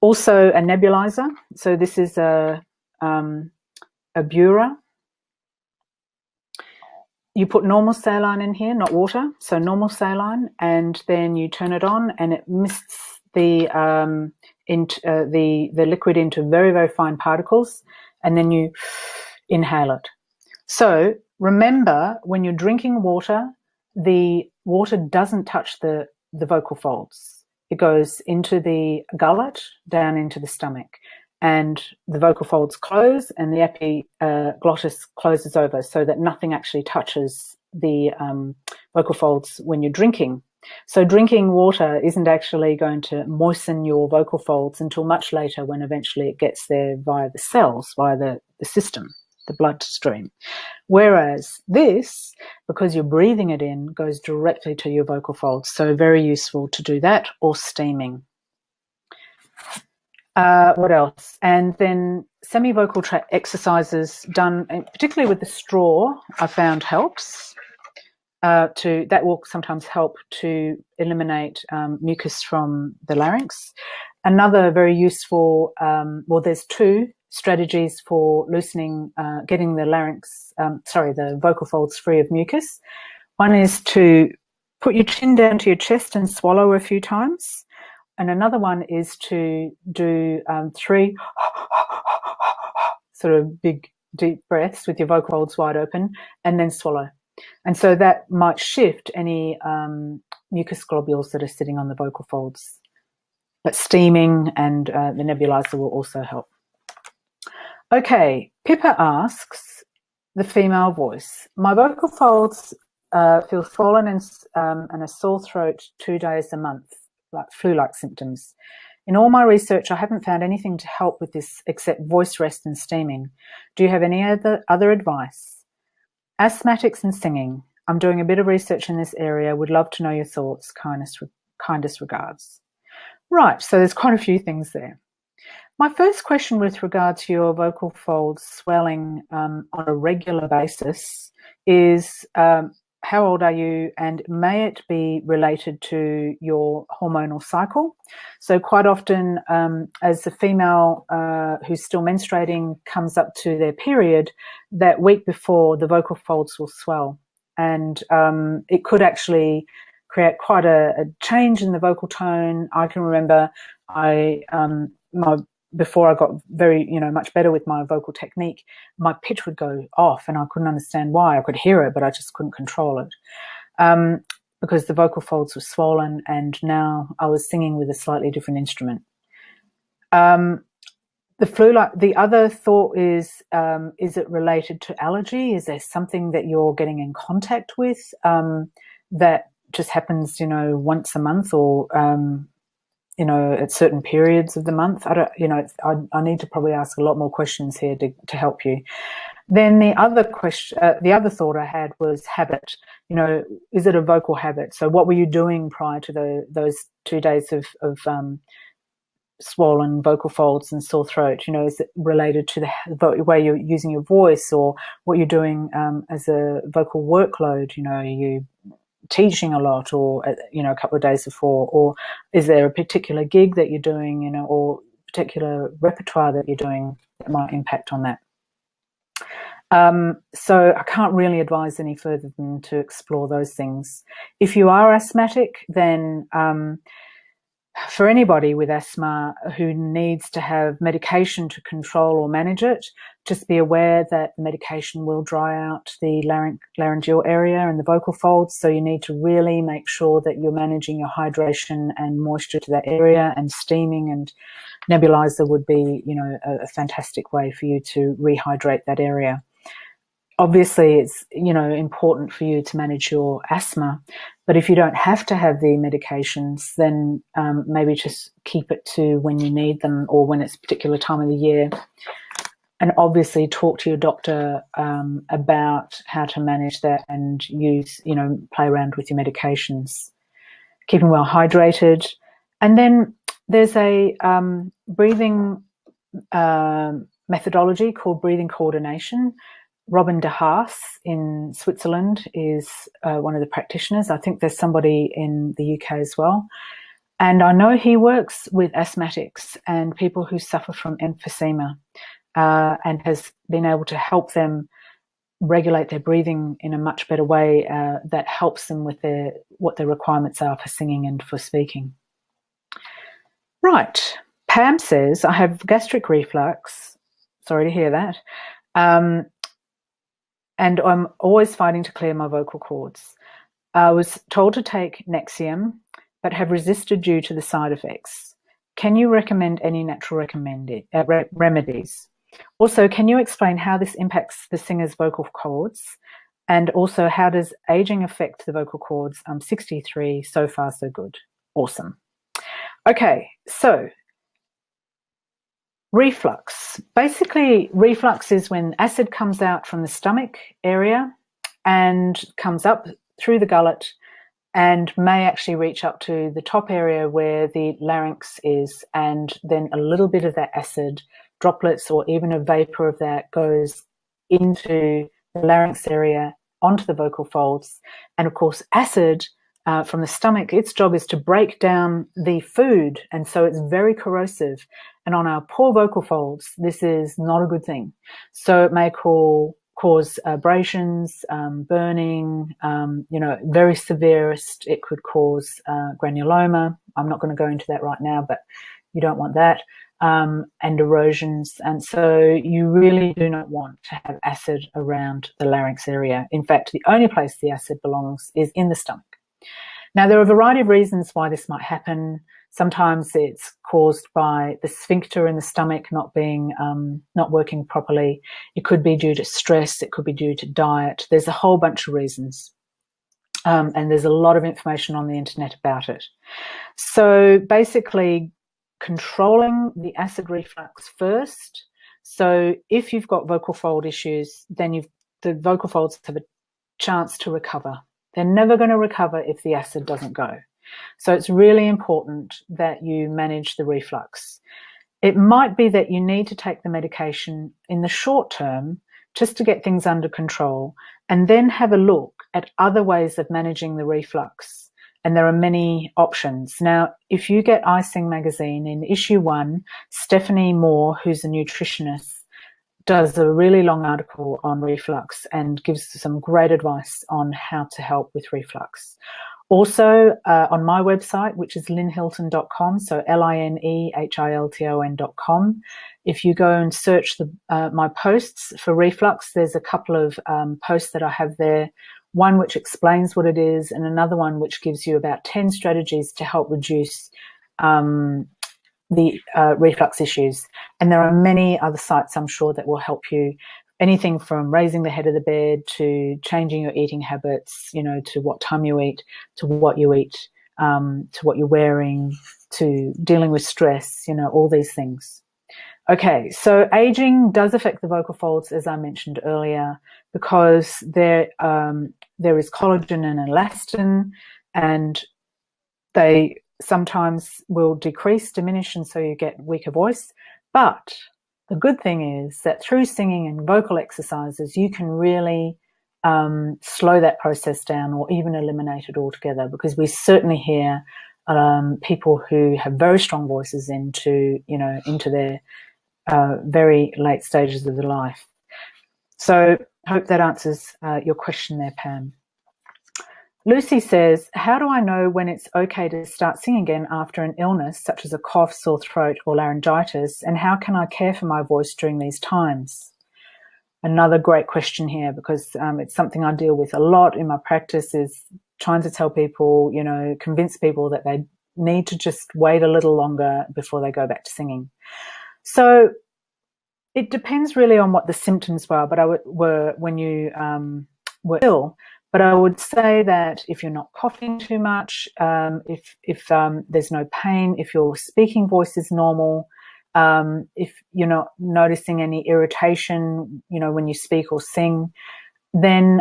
Also, a nebulizer. So this is a Bura. You put normal saline in here, not water, so normal saline, and then you turn it on, and it mists the liquid into very, very fine particles, and then you inhale it. So remember, when you're drinking water, the water doesn't touch the vocal folds. It goes into the gullet, down into the stomach, and the vocal folds close, and the epiglottis closes over, so that nothing actually touches the vocal folds when you're drinking. So drinking water isn't actually going to moisten your vocal folds until much later, when eventually it gets there via the cells, via the system, the bloodstream. Whereas this, because you're breathing it in, goes directly to your vocal folds. So very useful to do that, or steaming. What else? And then semi-vocal exercises done, particularly with the straw, I found helps. That will sometimes help to eliminate mucus from the larynx. Another very useful, well, there's two strategies for loosening, getting the the vocal folds free of mucus. One is to put your chin down to your chest and swallow a few times. And another one is to do 3 sort of big, deep breaths with your vocal folds wide open and then swallow. And so that might shift any mucus globules that are sitting on the vocal folds. But steaming and the nebulizer will also help. Okay, Pippa asks, the female voice. My vocal folds feel swollen and a sore throat 2 days a month, like flu-like symptoms. In all my research, I haven't found anything to help with this except voice rest and steaming. Do you have any other advice? Asthmatics and singing. I'm doing a bit of research in this area. Would love to know your thoughts. Kindest regards. Right, so there's quite a few things there. My first question with regard to your vocal folds swelling on a regular basis is how old are you, and may it be related to your hormonal cycle? So quite often as the female who's still menstruating comes up to their period, that week before the vocal folds will swell, and it could actually create quite a change in the vocal tone. I can remember before I got very, much better with my vocal technique, my pitch would go off and I couldn't understand why. I could hear it, but I just couldn't control it because the vocal folds were swollen, and now I was singing with a slightly different instrument. The other thought is it related to allergy? Is there something that you're getting in contact with that just happens, once a month or at certain periods of the month? I need to probably ask a lot more questions here to help you. Then the other question, the other thought I had was habit. Is it a vocal habit? So what were you doing prior to those 2 days of swollen vocal folds and sore throat? Is it related to the way you're using your voice, or what you're doing as a vocal workload? Are you teaching a lot, or a couple of days before, or is there a particular gig that you're doing, or particular repertoire that you're doing that might impact on that? So I can't really advise any further than to explore those things. If you are asthmatic, then for anybody with asthma who needs to have medication to control or manage it, just be aware that the medication will dry out the laryngeal area and the vocal folds. So you need to really make sure that you're managing your hydration and moisture to that area, and steaming and nebulizer would be, a fantastic way for you to rehydrate that area. Obviously, it's, important for you to manage your asthma, but if you don't have to have the medications, then maybe just keep it to when you need them or when it's a particular time of the year. And obviously talk to your doctor about how to manage that and use, play around with your medications. Keeping well hydrated. And then there's a breathing methodology called breathing coordination. Robin de Haas in Switzerland is one of the practitioners. I think there's somebody in the UK as well. And I know he works with asthmatics and people who suffer from emphysema and has been able to help them regulate their breathing in a much better way that helps them with what their requirements are for singing and for speaking. Right. Pam says, I have gastric reflux. Sorry to hear that. And I'm always fighting to clear my vocal cords. I was told to take Nexium, but have resisted due to the side effects. Can you recommend any natural remedies? Also, can you explain how this impacts the singer's vocal cords? And also, how does aging affect the vocal cords? I'm 63, so far so good. Awesome. Okay, so reflux. Basically, reflux is when acid comes out from the stomach area and comes up through the gullet and may actually reach up to the top area where the larynx is, and then a little bit of that acid droplets or even a vapor of that goes into the larynx area onto the vocal folds. And of course, acid from the stomach, its job is to break down the food, and so it's very corrosive. And on our poor vocal folds, this is not a good thing. So it may cause abrasions, burning, very severest. It could cause granuloma. I'm not going to go into that right now, but you don't want that. And erosions. And so you really do not want to have acid around the larynx area. In fact, the only place the acid belongs is in the stomach. Now, there are a variety of reasons why this might happen. Sometimes it's caused by the sphincter in the stomach not working properly. It could be due to stress. It could be due to diet. There's a whole bunch of reasons. And there's a lot of information on the internet about it. So basically, controlling the acid reflux first. So if you've got vocal fold issues, then the vocal folds have a chance to recover. They're never going to recover if the acid doesn't go. So it's really important that you manage the reflux. It might be that you need to take the medication in the short term just to get things under control, and then have a look at other ways of managing the reflux. And there are many options. Now, if you get iSing magazine, in issue 1, Stephanie Moore, who's a nutritionist, does a really long article on reflux and gives some great advice on how to help with reflux. Also, on my website, which is linhilton.com, so linehilton.com, if you go and search my posts for reflux, there's a couple of posts that I have there, one which explains what it is, and another one which gives you about 10 strategies to help reduce the reflux issues. And there are many other sites, I'm sure, that will help you. Anything from raising the head of the bed to changing your eating habits, to what time you eat, to what you eat, to what you're wearing, to dealing with stress, all these things. Okay, so aging does affect the vocal folds, as I mentioned earlier, because there is collagen and elastin, and they sometimes will diminish, and so you get weaker voice. But the good thing is that through singing and vocal exercises, you can really slow that process down or even eliminate it altogether, because we certainly hear people who have very strong voices into their very late stages of their life. So I hope that answers your question there, Pam. Lucy says, how do I know when it's okay to start singing again after an illness such as a cough, sore throat or laryngitis, and how can I care for my voice during these times? Another great question here, because it's something I deal with a lot in my practice, is trying to tell people, convince people that they need to just wait a little longer before they go back to singing. So it depends really on what the symptoms were when you were ill. But I would say that if you're not coughing too much, if there's no pain, if your speaking voice is normal, if you're not noticing any irritation, when you speak or sing, then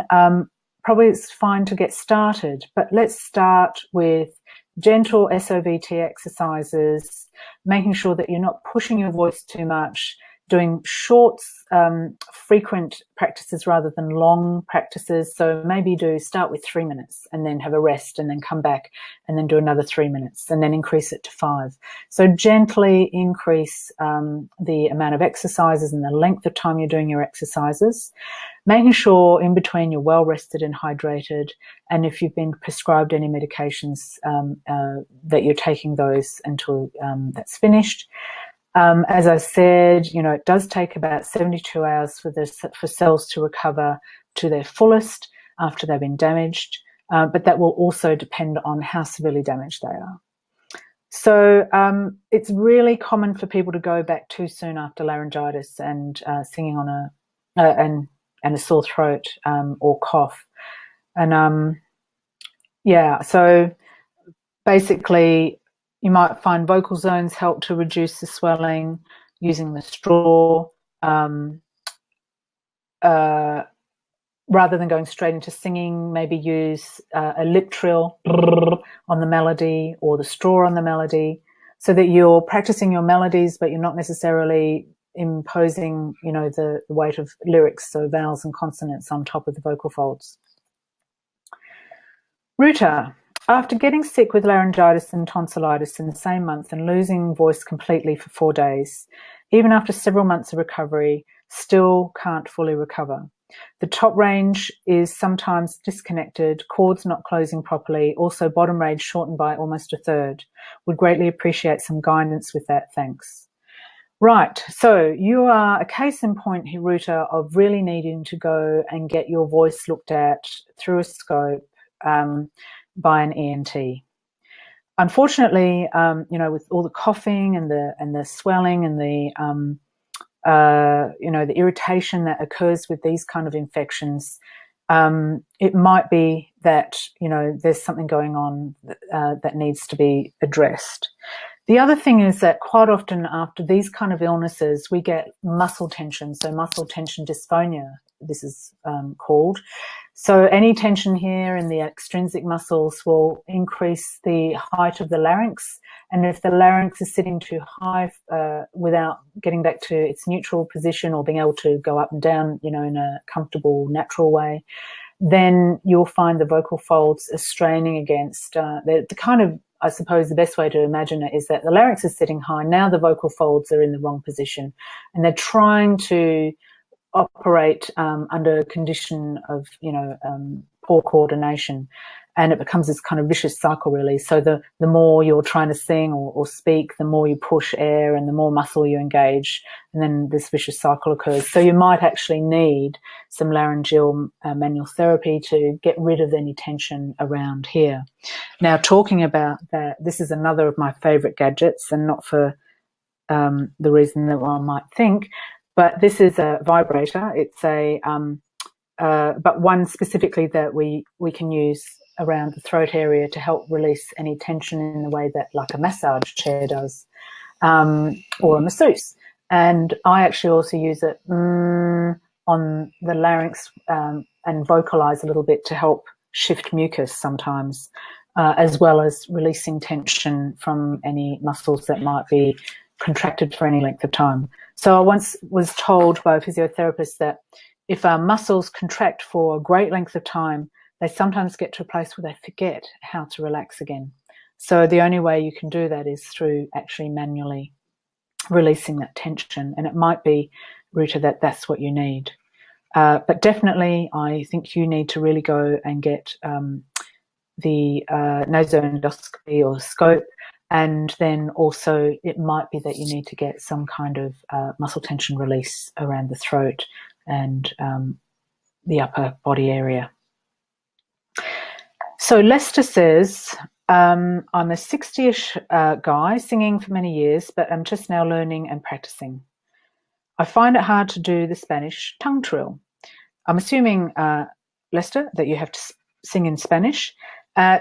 probably it's fine to get started. But let's start with gentle SOVT exercises, making sure that you're not pushing your voice too much, doing short, frequent practices rather than long practices. So maybe start with 3 minutes and then have a rest and then come back and then do another 3 minutes and then increase it to 5. So gently increase the amount of exercises and the length of time you're doing your exercises, making sure in between you're well rested and hydrated. And if you've been prescribed any medications, that you're taking those until that's finished. As I said, it does take about 72 hours for cells to recover to their fullest after they've been damaged, but that will also depend on how severely damaged they are. So it's really common for people to go back too soon after laryngitis and singing on and a sore throat or cough. And so basically, you might find vocal zones help to reduce the swelling using the straw. rather than going straight into singing, maybe use a lip trill on the melody or the straw on the melody, so that you're practicing your melodies, but you're not necessarily imposing, you know, the weight of lyrics, so vowels and consonants on top of the vocal folds. Ruta, after getting sick with laryngitis and tonsillitis in the same month and losing voice completely for 4 days, even after several months of recovery, still can't fully recover. The top range is sometimes disconnected, chords not closing properly, also bottom range shortened by almost a third. Would greatly appreciate some guidance with that, thanks. Right, so you are a case in point, Ruta, of really needing to go and get your voice looked at through a scope by an ENT. Unfortunately, you know, with all the coughing and the swelling and the you know, the irritation that occurs with these kind of infections, it might be that, you know, there's something going on that needs to be addressed. The other thing is that quite often after these kind of illnesses, we get muscle tension, so muscle tension dysphonia, this is called. So any tension here in the extrinsic muscles will increase the height of the larynx, and if the larynx is sitting too high without getting back to its neutral position or being able to go up and down, you know, in a comfortable, natural way, then you'll find the vocal folds are straining against the kind of, I suppose the best way to imagine it is that the larynx is sitting high. Now the vocal folds are in the wrong position, and they're trying to operate under a condition of, you know, poor coordination, and it becomes this kind of vicious cycle, really. So the more you're trying to sing or speak, the more you push air and the more muscle you engage, and then this vicious cycle occurs. So you might actually need some laryngeal manual therapy to get rid of any tension around here. Now, talking about that, this is another of my favorite gadgets, and not for the reason that one might think, but this is a vibrator. It's a but one specifically that we can use around the throat area to help release any tension in the way that like a massage chair does, or a masseuse. And I actually also use it on the larynx and vocalize a little bit to help shift mucus sometimes, as well as releasing tension from any muscles that might be contracted for any length of time. So I once was told by a physiotherapist that if our muscles contract for a great length of time, they sometimes get to a place where they forget how to relax again. So the only way you can do that is through actually manually releasing that tension. And it might be, Ruta, that that's what you need. But definitely, I think you need to really go and get the nasoendoscopy or scope. And then also it might be that you need to get some kind of muscle tension release around the throat and the upper body area. So Lester says, I'm a 60-ish guy singing for many years, but I'm just now learning and practicing. I find it hard to do the Spanish tongue trill. I'm assuming, Lester, that you have to sing in Spanish.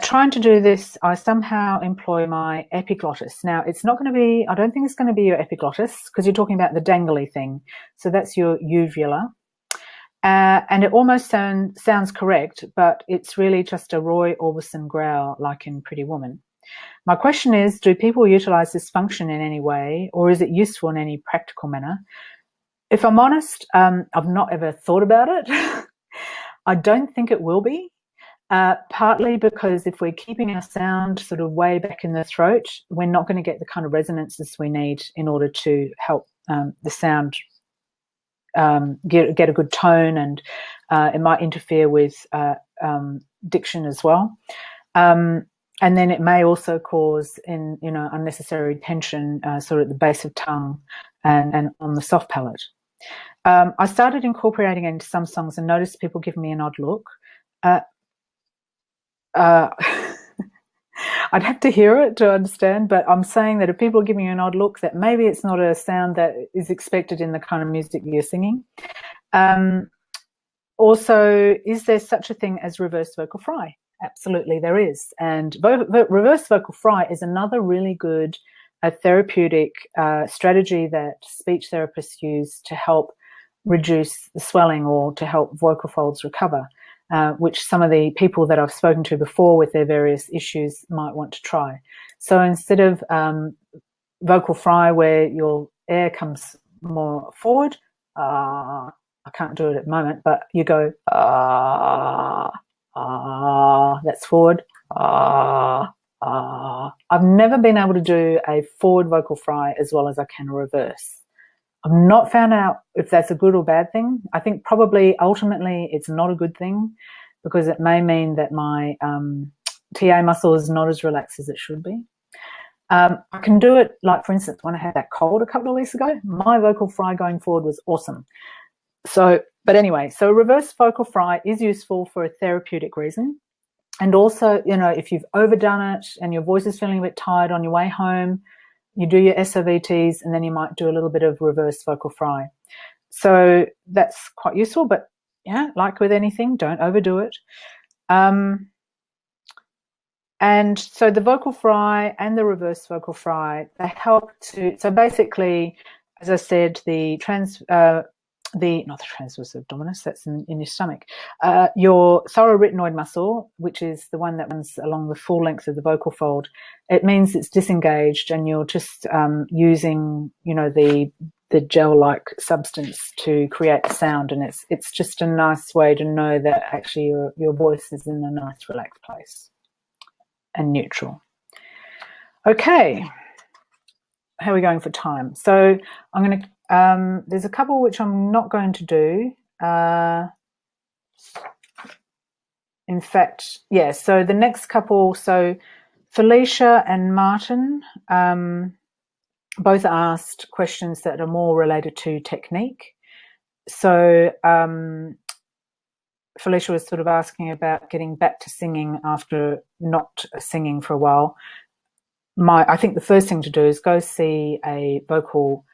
Trying to do this, I somehow employ my epiglottis. Now, it's not going to be, I don't think it's going to be your epiglottis, because you're talking about the dangly thing. So that's your uvula. And it almost sounds correct, but it's really just a Roy Orbison growl, like in Pretty Woman. My question is, do people utilize this function in any way, or is it useful in any practical manner? If I'm honest, I've not ever thought about it. I don't think it will be. Partly because if we're keeping our sound sort of way back in the throat, we're not going to get the kind of resonances we need in order to help the sound get a good tone, and it might interfere with diction as well. And then it may also cause unnecessary tension sort of at the base of tongue and on the soft palate. I started incorporating it into some songs and noticed people give me an odd look. I'd have to hear it to understand, but I'm saying that if people are giving you an odd look, that maybe it's not a sound that is expected in the kind of music you're singing. Also, is there such a thing as reverse vocal fry? Absolutely, there is. And reverse vocal fry is another really good therapeutic strategy that speech therapists use to help reduce the swelling or to help vocal folds recover, which some of the people that I've spoken to before with their various issues might want to try. So instead of vocal fry where your air comes more forward, I can't do it at the moment, but you go that's forward. I've never been able to do a forward vocal fry as well as I can a reverse. I've not found out if that's a good or bad thing. I think probably ultimately it's not a good thing, because it may mean that my TA muscle is not as relaxed as it should be. I can do it, like for instance, when I had that cold a couple of weeks ago, my vocal fry going forward was awesome. So, but anyway, so a reverse vocal fry is useful for a therapeutic reason. And also, you know, if you've overdone it and your voice is feeling a bit tired on your way home, you do your SOVTs and then you might do a little bit of reverse vocal fry. So that's quite useful, but yeah, like with anything, don't overdo it. And so the vocal fry and the reverse vocal fry, they help to, so basically, as I said, not the transverse abdominis, that's in your stomach, your thorarytenoid muscle, which is the one that runs along the full length of the vocal fold, it means it's disengaged and you're just using, you know, the gel-like substance to create the sound, and it's just a nice way to know that actually your voice is in a nice relaxed place and neutral. Okay, how are we going for time? So I'm going to there's a couple which I'm not going to do. In fact, yeah, so the next couple, so Felicia and Martin both asked questions that are more related to technique. So Felicia was sort of asking about getting back to singing after not singing for a while. I think the first thing to do is go see a vocal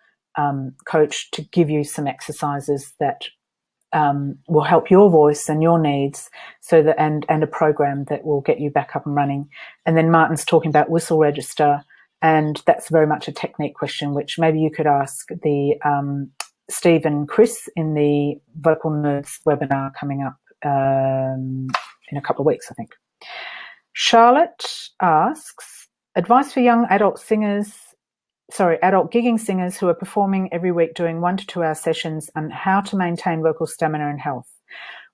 coach to give you some exercises that will help your voice and your needs, so that and a program that will get you back up and running. And then Martin's talking about whistle register, and that's very much a technique question, which maybe you could ask the Steve and Chris in the Vocal Nerds webinar coming up in a couple of weeks, I think. Charlotte asks, advice for young adult gigging singers who are performing every week doing 1 to 2 hour sessions, and how to maintain vocal stamina and health.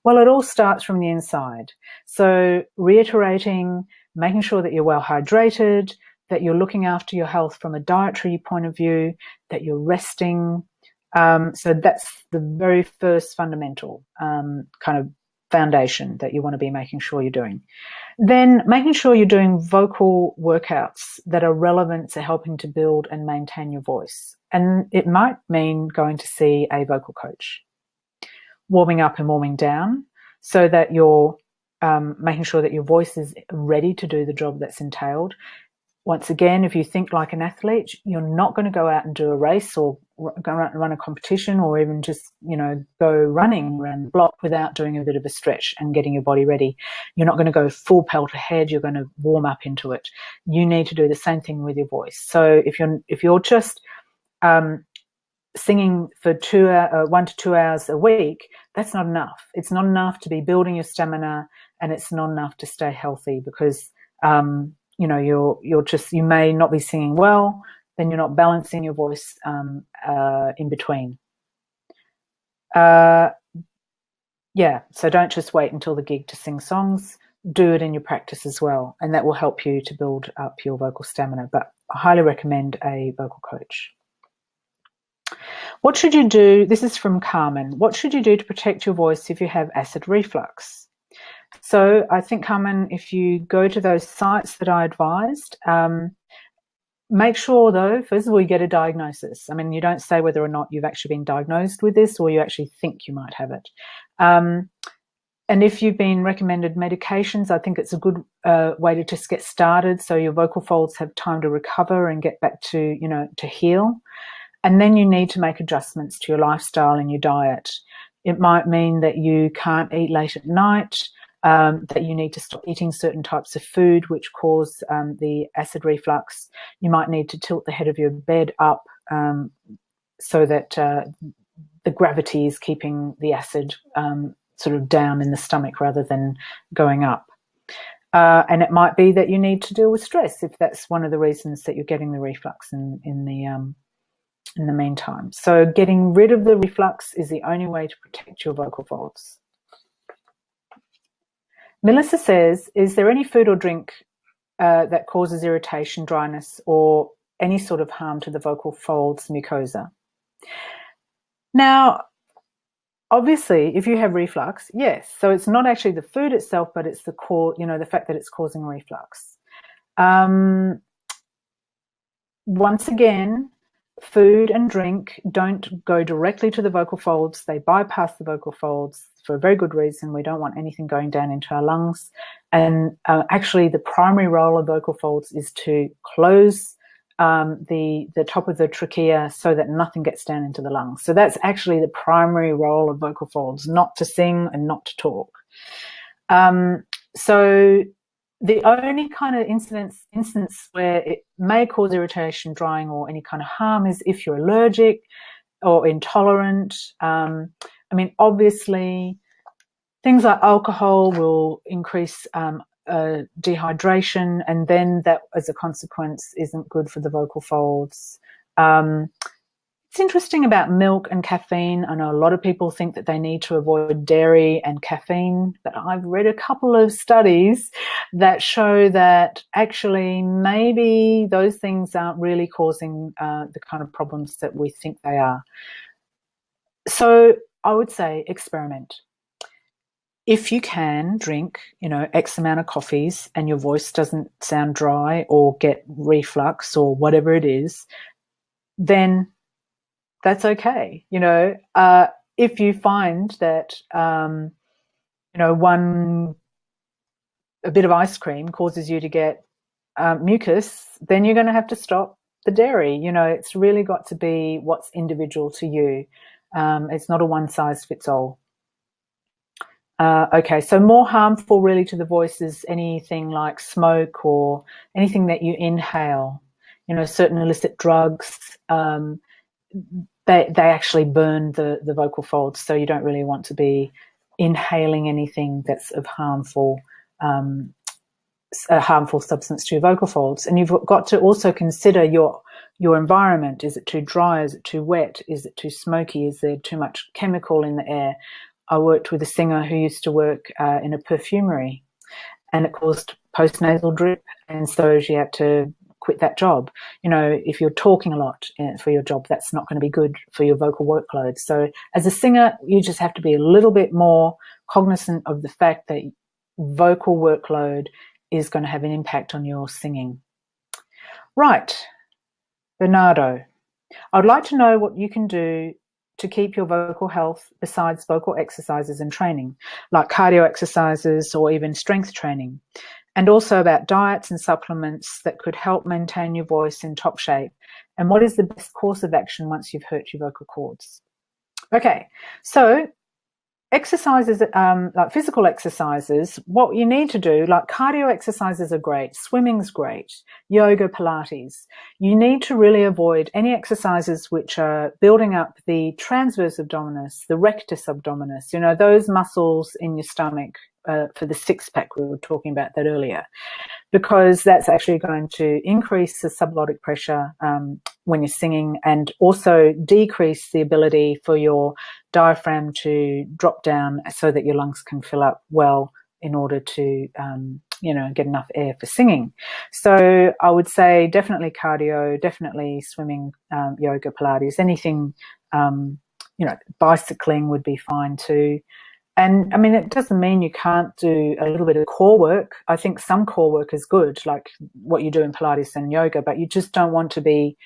Well, it all starts from the inside. So reiterating, making sure that you're well hydrated, that you're looking after your health from a dietary point of view, that you're resting. So that's the very first fundamental kind of foundation that you want to be making sure you're doing. Then making sure you're doing vocal workouts that are relevant to helping to build and maintain your voice. And it might mean going to see a vocal coach, warming up and warming down, so that you're making sure that your voice is ready to do the job that's entailed. Once again, if you think like an athlete, you're not going to go out and do a race or go out and run a competition, or even just, you know, go running around the block without doing a bit of a stretch and getting your body ready. You're not going to go full pelt ahead. You're going to warm up into it. You need to do the same thing with your voice. So if you're just singing for 1 to 2 hours a week, that's not enough. It's not enough to be building your stamina, and it's not enough to stay healthy, because you know, you may not be singing well, then you're not balancing your voice in between. Yeah, so don't just wait until the gig to sing songs. Do it in your practice as well, and that will help you to build up your vocal stamina. But I highly recommend a vocal coach. What should you do? This is from Carmen. What should you do to protect your voice if you have acid reflux? So I think, Carmen, if you go to those sites that I advised, make sure, though, first of all, you get a diagnosis. I mean, you don't say whether or not you've actually been diagnosed with this, or you actually think you might have it. And if you've been recommended medications, I think it's a good way to just get started, so your vocal folds have time to recover and get back to, you know, to heal. And then you need to make adjustments to your lifestyle and your diet. It might mean that you can't eat late at night, that you need to stop eating certain types of food which cause the acid reflux. You might need to tilt the head of your bed up so that the gravity is keeping the acid sort of down in the stomach rather than going up. And it might be that you need to deal with stress if that's one of the reasons that you're getting the reflux in the meantime. So getting rid of the reflux is the only way to protect your vocal folds. Melissa says, is there any food or drink that causes irritation, dryness, or any sort of harm to the vocal folds mucosa? Now, obviously, if you have reflux, yes. So it's not actually the food itself, but it's the the fact that it's causing reflux. Once again, food and drink don't go directly to the vocal folds. They bypass the vocal folds for a very good reason. We don't want anything going down into our lungs. And actually, the primary role of vocal folds is to close the top of the trachea so that nothing gets down into the lungs. So that's actually the primary role of vocal folds, not to sing and not to talk. So the only kind of instance where it may cause irritation, drying, or any kind of harm is if you're allergic or intolerant. I mean, obviously, things like alcohol will increase dehydration, and then that, as a consequence, isn't good for the vocal folds. It's interesting about milk and caffeine. I know a lot of people think that they need to avoid dairy and caffeine, but I've read a couple of studies that show that actually maybe those things aren't really causing the kind of problems that we think they are. So I would say experiment. If you can drink, X amount of coffees and your voice doesn't sound dry or get reflux or whatever it is, then that's okay. If you find that, a bit of ice cream causes you to get mucus, then you're going to have to stop the dairy. It's really got to be what's individual to you. It's not a one size fits all. Okay, so more harmful really to the voice is anything like smoke or anything that you inhale, certain illicit drugs. They actually burn the vocal folds, so you don't really want to be inhaling anything that's of a harmful substance to your vocal folds. And you've got to also consider your environment. Is it too dry? Is it too wet? Is it too smoky? Is there too much chemical in the air? I worked with a singer who used to work in a perfumery, and it caused postnasal drip, and so she had to quit that job. If you're talking a lot for your job, that's not going to be good for your vocal workload. So as a singer, you just have to be a little bit more cognizant of the fact that vocal workload is going to have an impact on your singing. Right, Bernardo, I'd like to know what you can do to keep your vocal health besides vocal exercises and training, like cardio exercises or even strength training, and also about diets and supplements that could help maintain your voice in top shape, and what is the best course of action once you've hurt your vocal cords. Okay, so exercises, like physical exercises, what you need to do, like cardio exercises are great, swimming's great, yoga, Pilates. You need to really avoid any exercises which are building up the transverse abdominis, the rectus abdominis, those muscles in your stomach for the six-pack. We were talking about that earlier, because that's actually going to increase the subglottic pressure when you're singing, and also decrease the ability for your diaphragm to drop down so that your lungs can fill up well in order to get enough air for singing. So I would say definitely cardio, definitely swimming, yoga, Pilates, anything, bicycling would be fine too. And I mean, it doesn't mean you can't do a little bit of core work. I think some core work is good, like what you do in Pilates and yoga, but you just don't want to be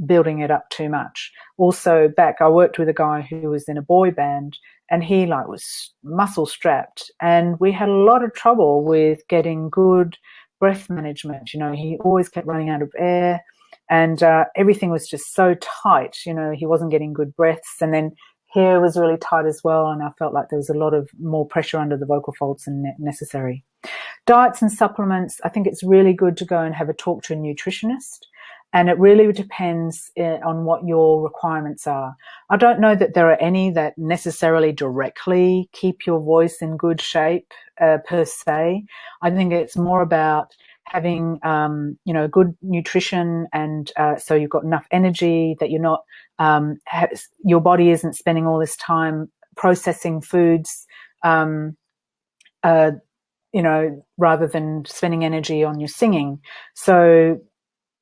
building it up too much. Also, I worked with a guy who was in a boy band, and he was muscle strapped, and we had a lot of trouble with getting good breath management. He always kept running out of air, and everything was just so tight. He wasn't getting good breaths, and then hair was really tight as well, and I felt like there was a lot of more pressure under the vocal folds than necessary. Diets and supplements, I think it's really good to go and have a talk to a nutritionist And it really depends on what your requirements are. I don't know that there are any that necessarily directly keep your voice in good shape per se. I think it's more about having, good nutrition, and so you've got enough energy, that you're not, your body isn't spending all this time processing foods, rather than spending energy on your singing. So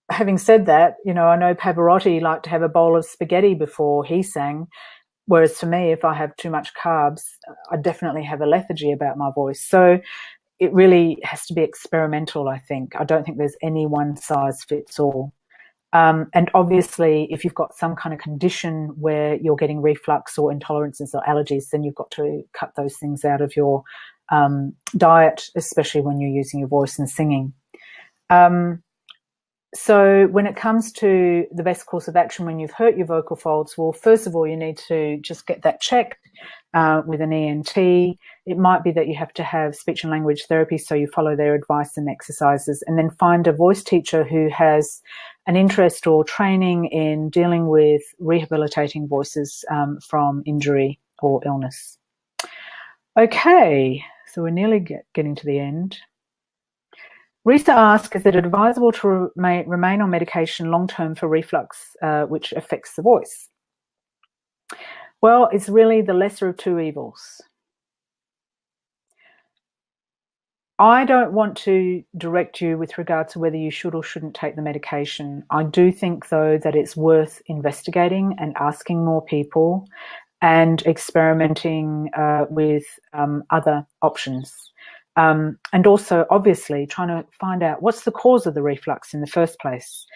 having said that, I know Pavarotti liked to have a bowl of spaghetti before he sang, whereas for me, if I have too much carbs, I definitely have a lethargy about my voice. So it really has to be experimental, I think. I don't think there's any one size fits all. And obviously, if you've got some kind of condition where you're getting reflux or intolerances or allergies, then you've got to cut those things out of your diet, especially when you're using your voice and singing. So when it comes to the best course of action when you've hurt your vocal folds, well, first of all, you need to just get that checked with an ENT. It might be that you have to have speech and language therapy, so you follow their advice and exercises, and then find a voice teacher who has an interest or training in dealing with rehabilitating voices from injury or illness. Okay, so we're nearly getting to the end. Risa asks, is it advisable to remain on medication long-term for reflux, which affects the voice? Well, it's really the lesser of two evils. I don't want to direct you with regard to whether you should or shouldn't take the medication. I do think, though, that it's worth investigating and asking more people and experimenting with other options. And also, obviously, trying to find out what's the cause of the reflux in the first place.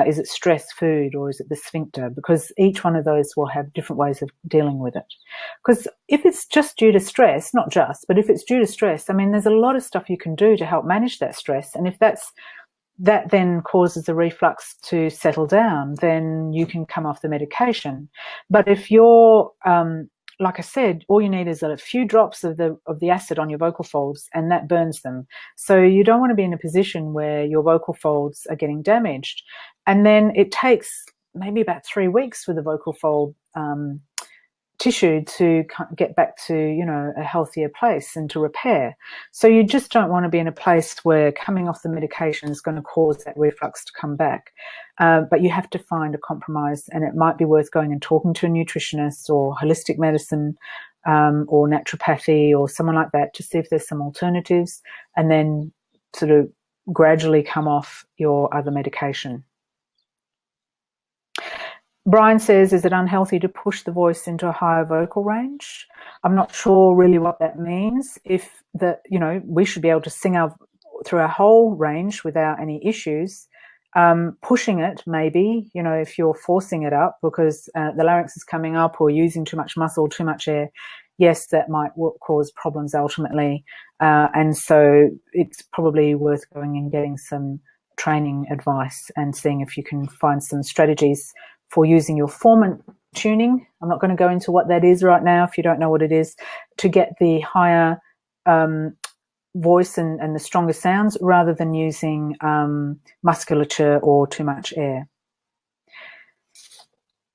Is it stress, food, or is it the sphincter? Because each one of those will have different ways of dealing with it. Because if it's just due to stress, not just, but if it's due to stress, I mean, there's a lot of stuff you can do to help manage that stress. And if that then causes the reflux to settle down, then you can come off the medication. But if you're like I said, all you need is a few drops of the acid on your vocal folds, and that burns them. So you don't want to be in a position where your vocal folds are getting damaged. And then it takes maybe about 3 weeks for the vocal fold tissue to get back to, a healthier place and to repair. So you just don't want to be in a place where coming off the medication is going to cause that reflux to come back. But you have to find a compromise, and it might be worth going and talking to a nutritionist or holistic medicine or naturopathy or someone like that to see if there's some alternatives, and then sort of gradually come off your other medication. Brian says, is it unhealthy to push the voice into a higher vocal range? I'm not sure really what that means. If we should be able to sing through our whole range without any issues. Pushing it, maybe, if you're forcing it up because the larynx is coming up or using too much muscle, too much air, yes, that might cause problems ultimately. And so it's probably worth going and getting some training advice and seeing if you can find some strategies for using your formant tuning. I'm not going to go into what that is right now if you don't know what it is, to get the higher voice and the stronger sounds rather than using musculature or too much air.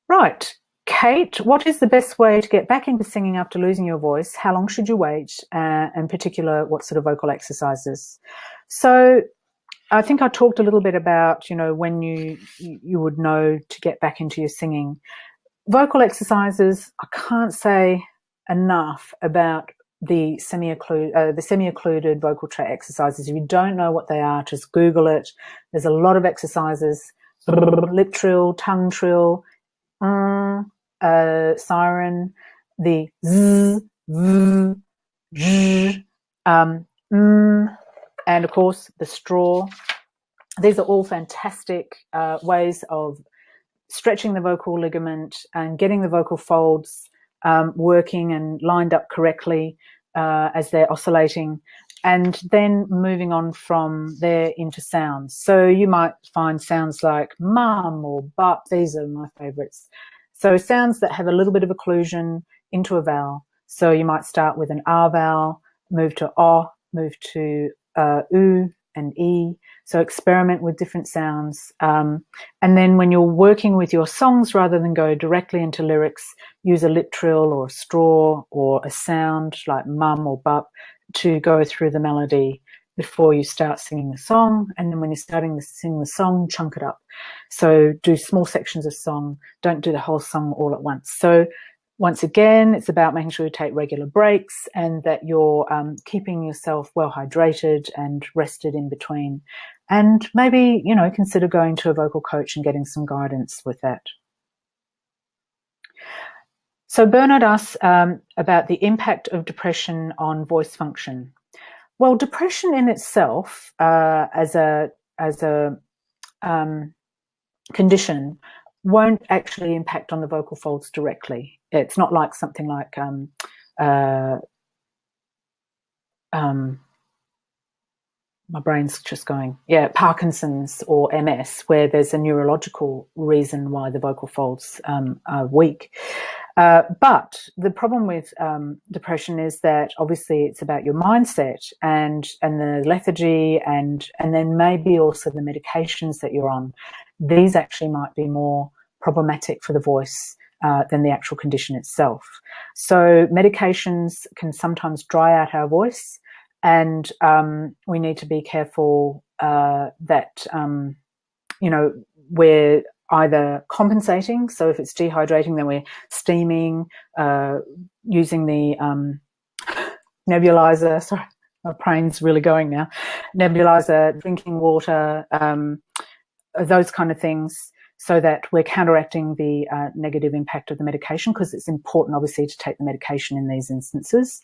Right. Kate, what is the best way to get back into singing after losing your voice? How long should you wait? In particular, what sort of vocal exercises? So I think I talked a little bit about, when you would know to get back into your singing. Vocal exercises, I can't say enough about the semi-occluded vocal tract exercises. If you don't know what they are, just Google it. There's a lot of exercises: lip trill, tongue trill, siren, the z, v, j, and of course the straw. These are all fantastic ways of stretching the vocal ligament and getting the vocal folds working and lined up correctly as they're oscillating, and then moving on from there into sounds. So you might find sounds like mum or but. These are my favorites. So sounds that have a little bit of occlusion into a vowel. So you might start with an R vowel, move to O, move to U, and E. So experiment with different sounds. And then when you're working with your songs, rather than go directly into lyrics, use a lip trill or a straw or a sound like mum or bup to go through the melody before you start singing the song. And then when you're starting to sing the song, chunk it up. So do small sections of song. Don't do the whole song all at once. So once again, it's about making sure you take regular breaks and that you're keeping yourself well hydrated and rested in between. And maybe, you know, consider going to a vocal coach and getting some guidance with that. So Bernard asks about the impact of depression on voice function. Well, depression in itself as a condition won't actually impact on the vocal folds directly. It's not like something like my brain's just going, Parkinson's or MS, where there's a neurological reason why the vocal folds are weak. But the problem with depression is that obviously it's about your mindset and the lethargy and then maybe also the medications that you're on. These actually might be more problematic for the voice than the actual condition itself. So medications can sometimes dry out our voice, and we need to be careful that, you know, we're either compensating. So if it's dehydrating, then we're steaming, using the nebulizer. Sorry, my brain's really going now. Nebulizer, drinking water, those kind of things, so that we're counteracting the negative impact of the medication, because it's important, obviously, to take the medication in these instances.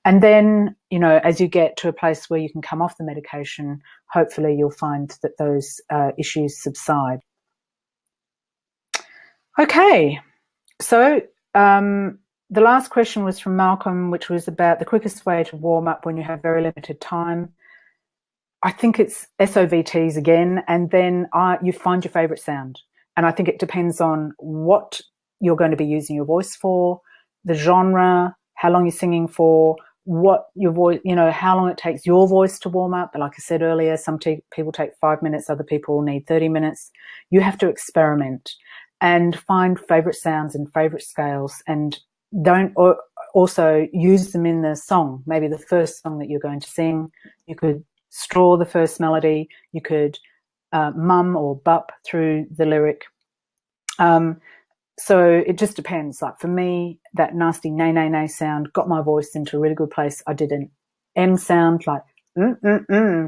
And then, you know, as you get to a place where you can come off the medication, hopefully you'll find that those issues subside. Okay, so the last question was from Malcolm, which was about the quickest way to warm up when you have very limited time. I think it's SOVTs again, and then you find your favourite sound. And I think it depends on what you're going to be using your voice for, the genre, how long you're singing for, what your voice, you know, how long it takes your voice to warm up. But like I said earlier, some people take 5 minutes, other people need 30 minutes. You have to experiment and find favourite sounds and favourite scales, and don't also use them in the song. Maybe the first song that you're going to sing, you could straw the first melody, you could mum or bup through the lyric. So it just depends. Like for me, that nasty nay, nay, nay sound got my voice into a really good place. I did an M sound, like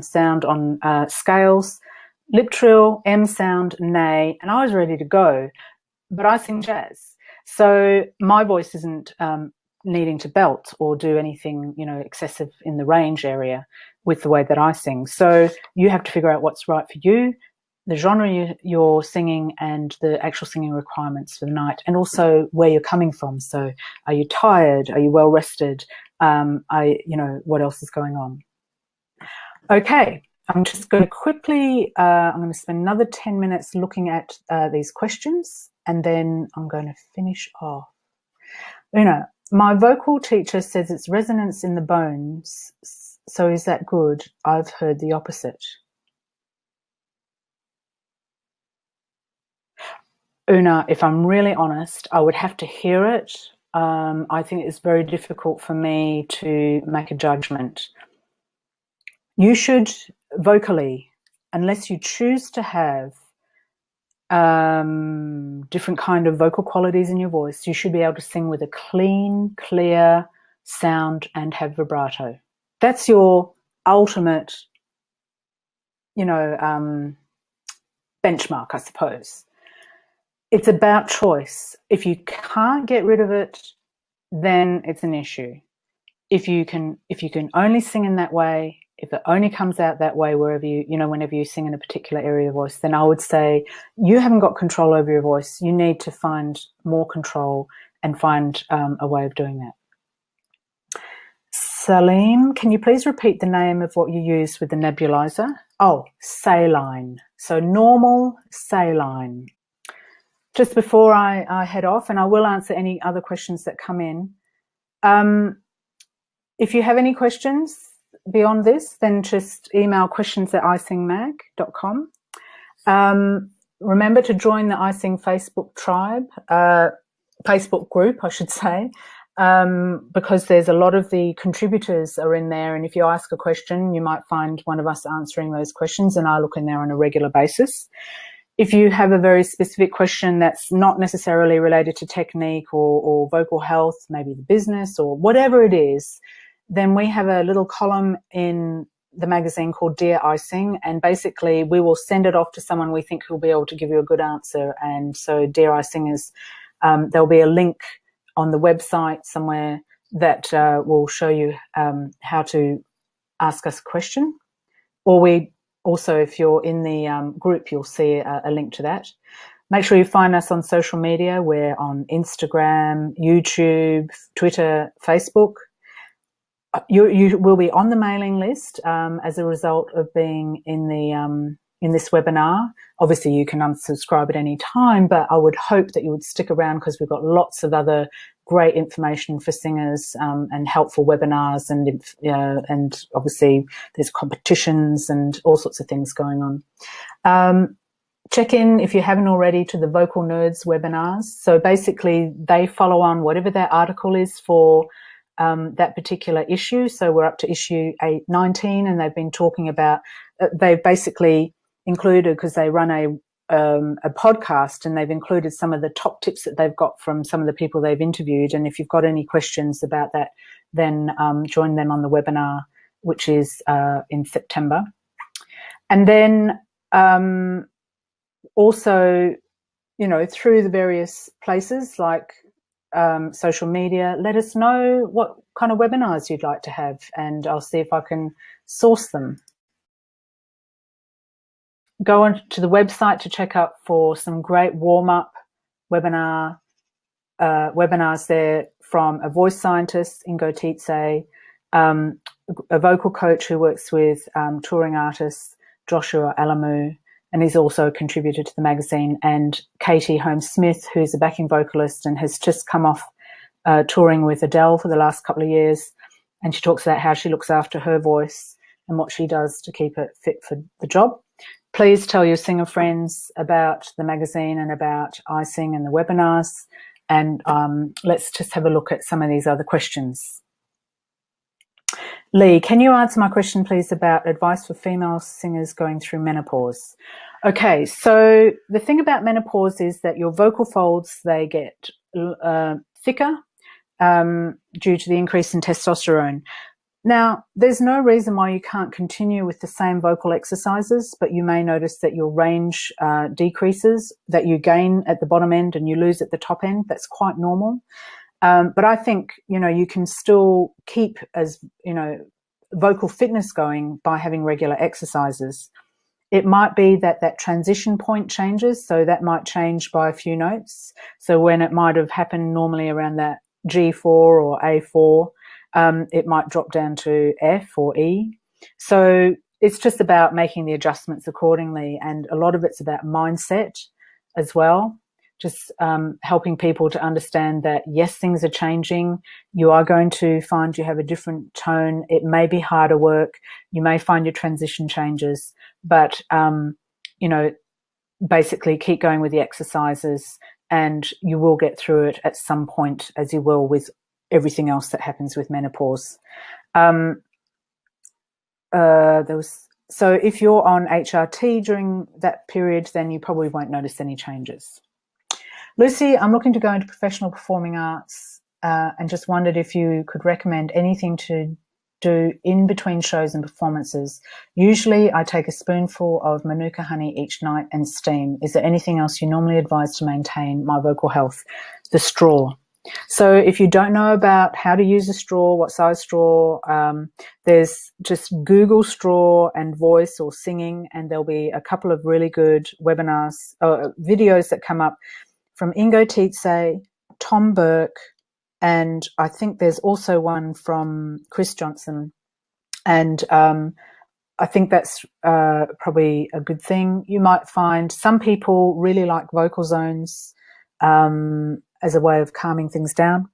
sound on scales, lip trill, M sound, nay, and I was ready to go. But I sing jazz, so my voice isn't needing to belt or do anything, you know, excessive in the range area with the way that I sing. So you have to figure out what's right for you, the genre you're singing, and the actual singing requirements for the night, and also where you're coming from. So are you tired? Are you well rested? You know, what else is going on? Okay, I'm just going to quickly, I'm going to spend another 10 minutes looking at these questions, and then I'm going to finish off. You know, my vocal teacher says it's resonance in the bones. So is that good? I've heard the opposite. Una, if I'm really honest, I would have to hear it. I think it's very difficult for me to make a judgment. You should vocally, unless you choose to have different kind of vocal qualities in your voice, you should be able to sing with a clean, clear sound and have vibrato. That's your ultimate, you know, benchmark, I suppose. It's about choice. If you can't get rid of it, then it's an issue. If you can only sing in that way, if it only comes out that way wherever whenever you sing in a particular area of the voice, then I would say you haven't got control over your voice. You need to find more control and find a way of doing that. Salim, can you please repeat the name of what you use with the nebulizer? Oh, saline. So normal saline. Just before I head off, and I will answer any other questions that come in. If you have any questions, beyond this, then just email questions@iSingmag.com. Remember to join the iSing Facebook tribe, Facebook group, I should say, because there's a lot of the contributors are in there. And if you ask a question, you might find one of us answering those questions, and I look in there on a regular basis. If you have a very specific question that's not necessarily related to technique or vocal health, maybe the business or whatever it is, then we have a little column in the magazine called Dear iSing, and basically we will send it off to someone we think who'll be able to give you a good answer. And so Dear iSingers, there'll be a link on the website somewhere that will show you how to ask us a question. Or we also, if you're in the group, you'll see a link to that. Make sure you find us on social media. We're on Instagram, YouTube, Twitter, Facebook. You will be on the mailing list as a result of being in this webinar. Obviously, you can unsubscribe at any time, but I would hope that you would stick around because we've got lots of other great information for singers and helpful webinars, and obviously there's competitions and all sorts of things going on. Check in, if you haven't already, to the Vocal Nerds webinars. So basically they follow on whatever their article is for that particular issue. So we're up to issue 19, and they've been talking about, they've basically included, because they run a podcast, and they've included some of the top tips that they've got from some of the people they've interviewed. And if you've got any questions about that, then join them on the webinar, which is in September. And then also, through the various places like social media, let us know what kind of webinars you'd like to have, and I'll see if I can source them. Go on to the website to check out for some great warm-up webinars there from a voice scientist, Ingo Tietze, a vocal coach who works with touring artists, Joshua Alamu, and he's also a contributor to the magazine, and Katie Holmes-Smith, who's a backing vocalist and has just come off touring with Adele for the last couple of years. And she talks about how she looks after her voice and what she does to keep it fit for the job. Please tell your singer friends about the magazine and about iSing and the webinars. And let's just have a look at some of these other questions. Lee, can you answer my question, please, about advice for female singers going through menopause? Okay, so the thing about menopause is that your vocal folds, they get thicker due to the increase in testosterone. Now, there's no reason why you can't continue with the same vocal exercises, but you may notice that your range decreases, that you gain at the bottom end and you lose at the top end. That's quite normal. But I think, you can still keep vocal fitness going by having regular exercises. It might be that transition point changes, so that might change by a few notes. So when it might have happened normally around that G4 or A4, it might drop down to F or E. So it's just about making the adjustments accordingly. And a lot of it's about mindset as well. Just helping people to understand that, yes, things are changing. You are going to find you have a different tone. It may be harder work. You may find your transition changes. But, basically keep going with the exercises and you will get through it at some point, as you will with everything else that happens with menopause. So if you're on HRT during that period, then you probably won't notice any changes. Lucy, I'm looking to go into professional performing arts and just wondered if you could recommend anything to do in between shows and performances. Usually I take a spoonful of Manuka honey each night and steam. Is there anything else you normally advise to maintain my vocal health? The straw. So if you don't know about how to use a straw, what size straw, there's just Google straw and voice or singing, and there'll be a couple of really good webinars, videos that come up from Ingo Tietze, Tom Burke, and I think there's also one from Chris Johnson. And I think that's probably a good thing. You might find some people really like vocal zones as a way of calming things down.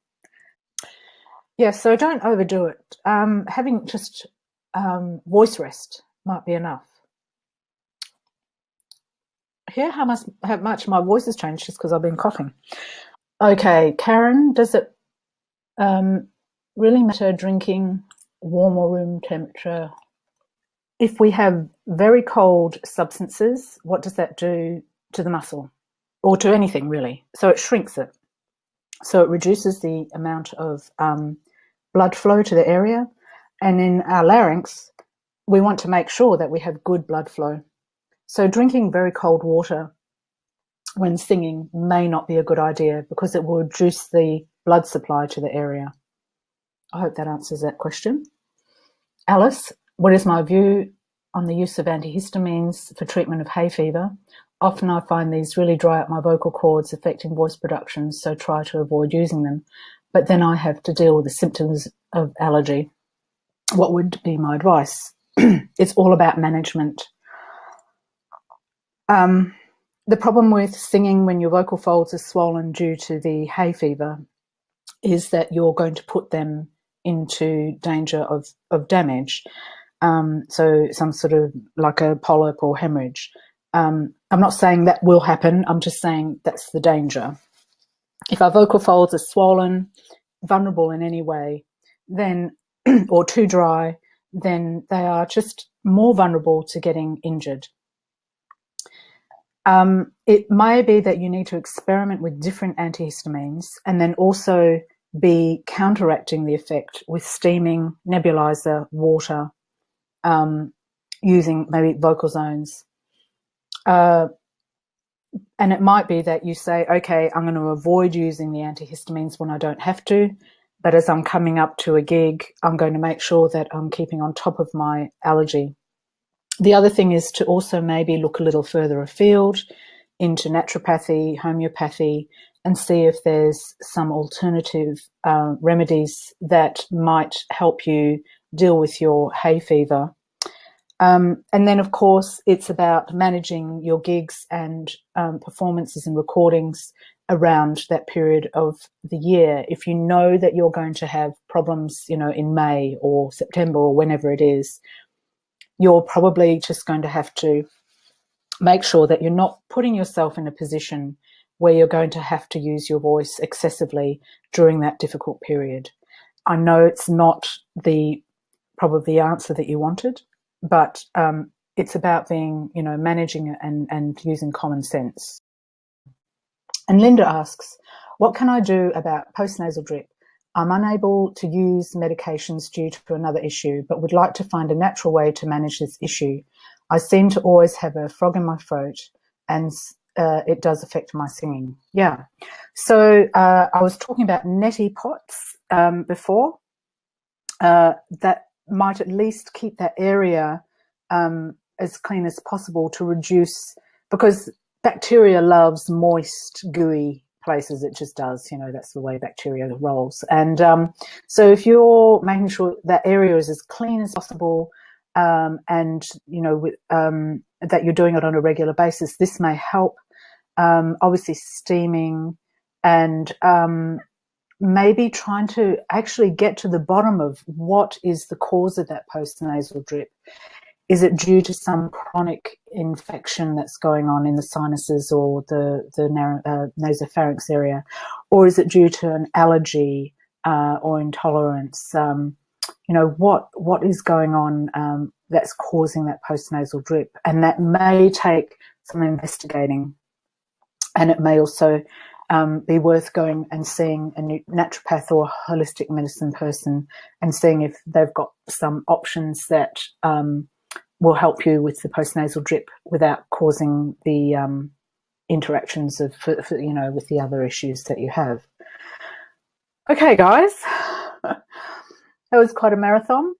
Yeah, so don't overdo it. Having just voice rest might be enough. Hear how much my voice has changed just because I've been coughing. Okay, Karen, does it really matter drinking warm or room temperature? If we have very cold substances, what does that do to the muscle or to anything really? So it shrinks it. So it reduces the amount of blood flow to the area. And in our larynx, we want to make sure that we have good blood flow. So drinking very cold water when singing may not be a good idea because it will reduce the blood supply to the area. I hope that answers that question. Alice, what is my view on the use of antihistamines for treatment of hay fever? Often I find these really dry up my vocal cords, affecting voice production, so try to avoid using them. But then I have to deal with the symptoms of allergy. What would be my advice? It's all about management. The problem with singing when your vocal folds are swollen due to the hay fever is that you're going to put them into danger of damage. So some sort of like a polyp or hemorrhage. I'm not saying that will happen. I'm just saying that's the danger. If our vocal folds are swollen, vulnerable in any way, then or too dry, then they are just more vulnerable to getting injured. It may be that you need to experiment with different antihistamines and then also be counteracting the effect with steaming, nebulizer, water, using maybe vocal zones. And it might be that you say, okay, I'm going to avoid using the antihistamines when I don't have to, but as I'm coming up to a gig, I'm going to make sure that I'm keeping on top of my allergy. The other thing is to also maybe look a little further afield into naturopathy, homeopathy, and see if there's some alternative remedies that might help you deal with your hay fever. And then, of course, it's about managing your gigs and performances and recordings around that period of the year. If you know that you're going to have problems, in May or September or whenever it is, you're probably just going to have to make sure that you're not putting yourself in a position where you're going to have to use your voice excessively during that difficult period. I know it's not probably the answer that you wanted, but it's about being, managing it and using common sense. And Linda asks, what can I do about postnasal drip? I'm unable to use medications due to another issue, but would like to find a natural way to manage this issue. I seem to always have a frog in my throat, and it does affect my singing. Yeah. So I was talking about neti pots before. That might at least keep that area as clean as possible to reduce, because bacteria loves moist, gooey places. It just does, that's the way bacteria rolls. And so if you're making sure that area is as clean as possible, and that you're doing it on a regular basis, this may help. Obviously steaming and maybe trying to actually get to the bottom of what is the cause of that postnasal drip. Is it due to some chronic infection that's going on in the sinuses or the nasopharynx area? Or is it due to an allergy or intolerance? What is going on that's causing that postnasal drip? And that may take some investigating. And it may also be worth going and seeing a naturopath or holistic medicine person and seeing if they've got some options that will help you with the postnasal drip without causing the interactions of, with the other issues that you have. Okay, guys, that was quite a marathon.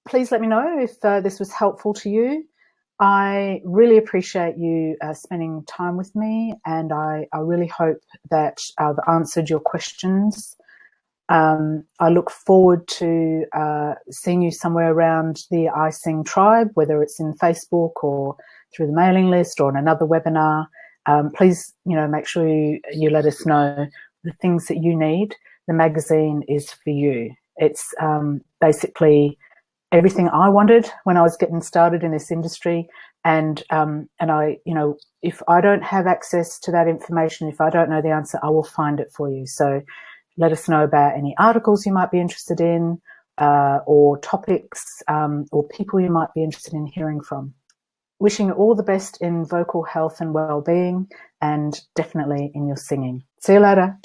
Please let me know if this was helpful to you. I really appreciate you spending time with me, and I really hope that I've answered your questions. I look forward to seeing you somewhere around the iSing tribe, whether it's in Facebook or through the mailing list or on another webinar. Please, make sure you let us know the things that you need. The magazine is for you. It's basically everything I wanted when I was getting started in this industry. And I, if I don't have access to that information, if I don't know the answer, I will find it for you. So let us know about any articles you might be interested in, or topics, or people you might be interested in hearing from. Wishing you all the best in vocal health and well-being, and definitely in your singing. See you later.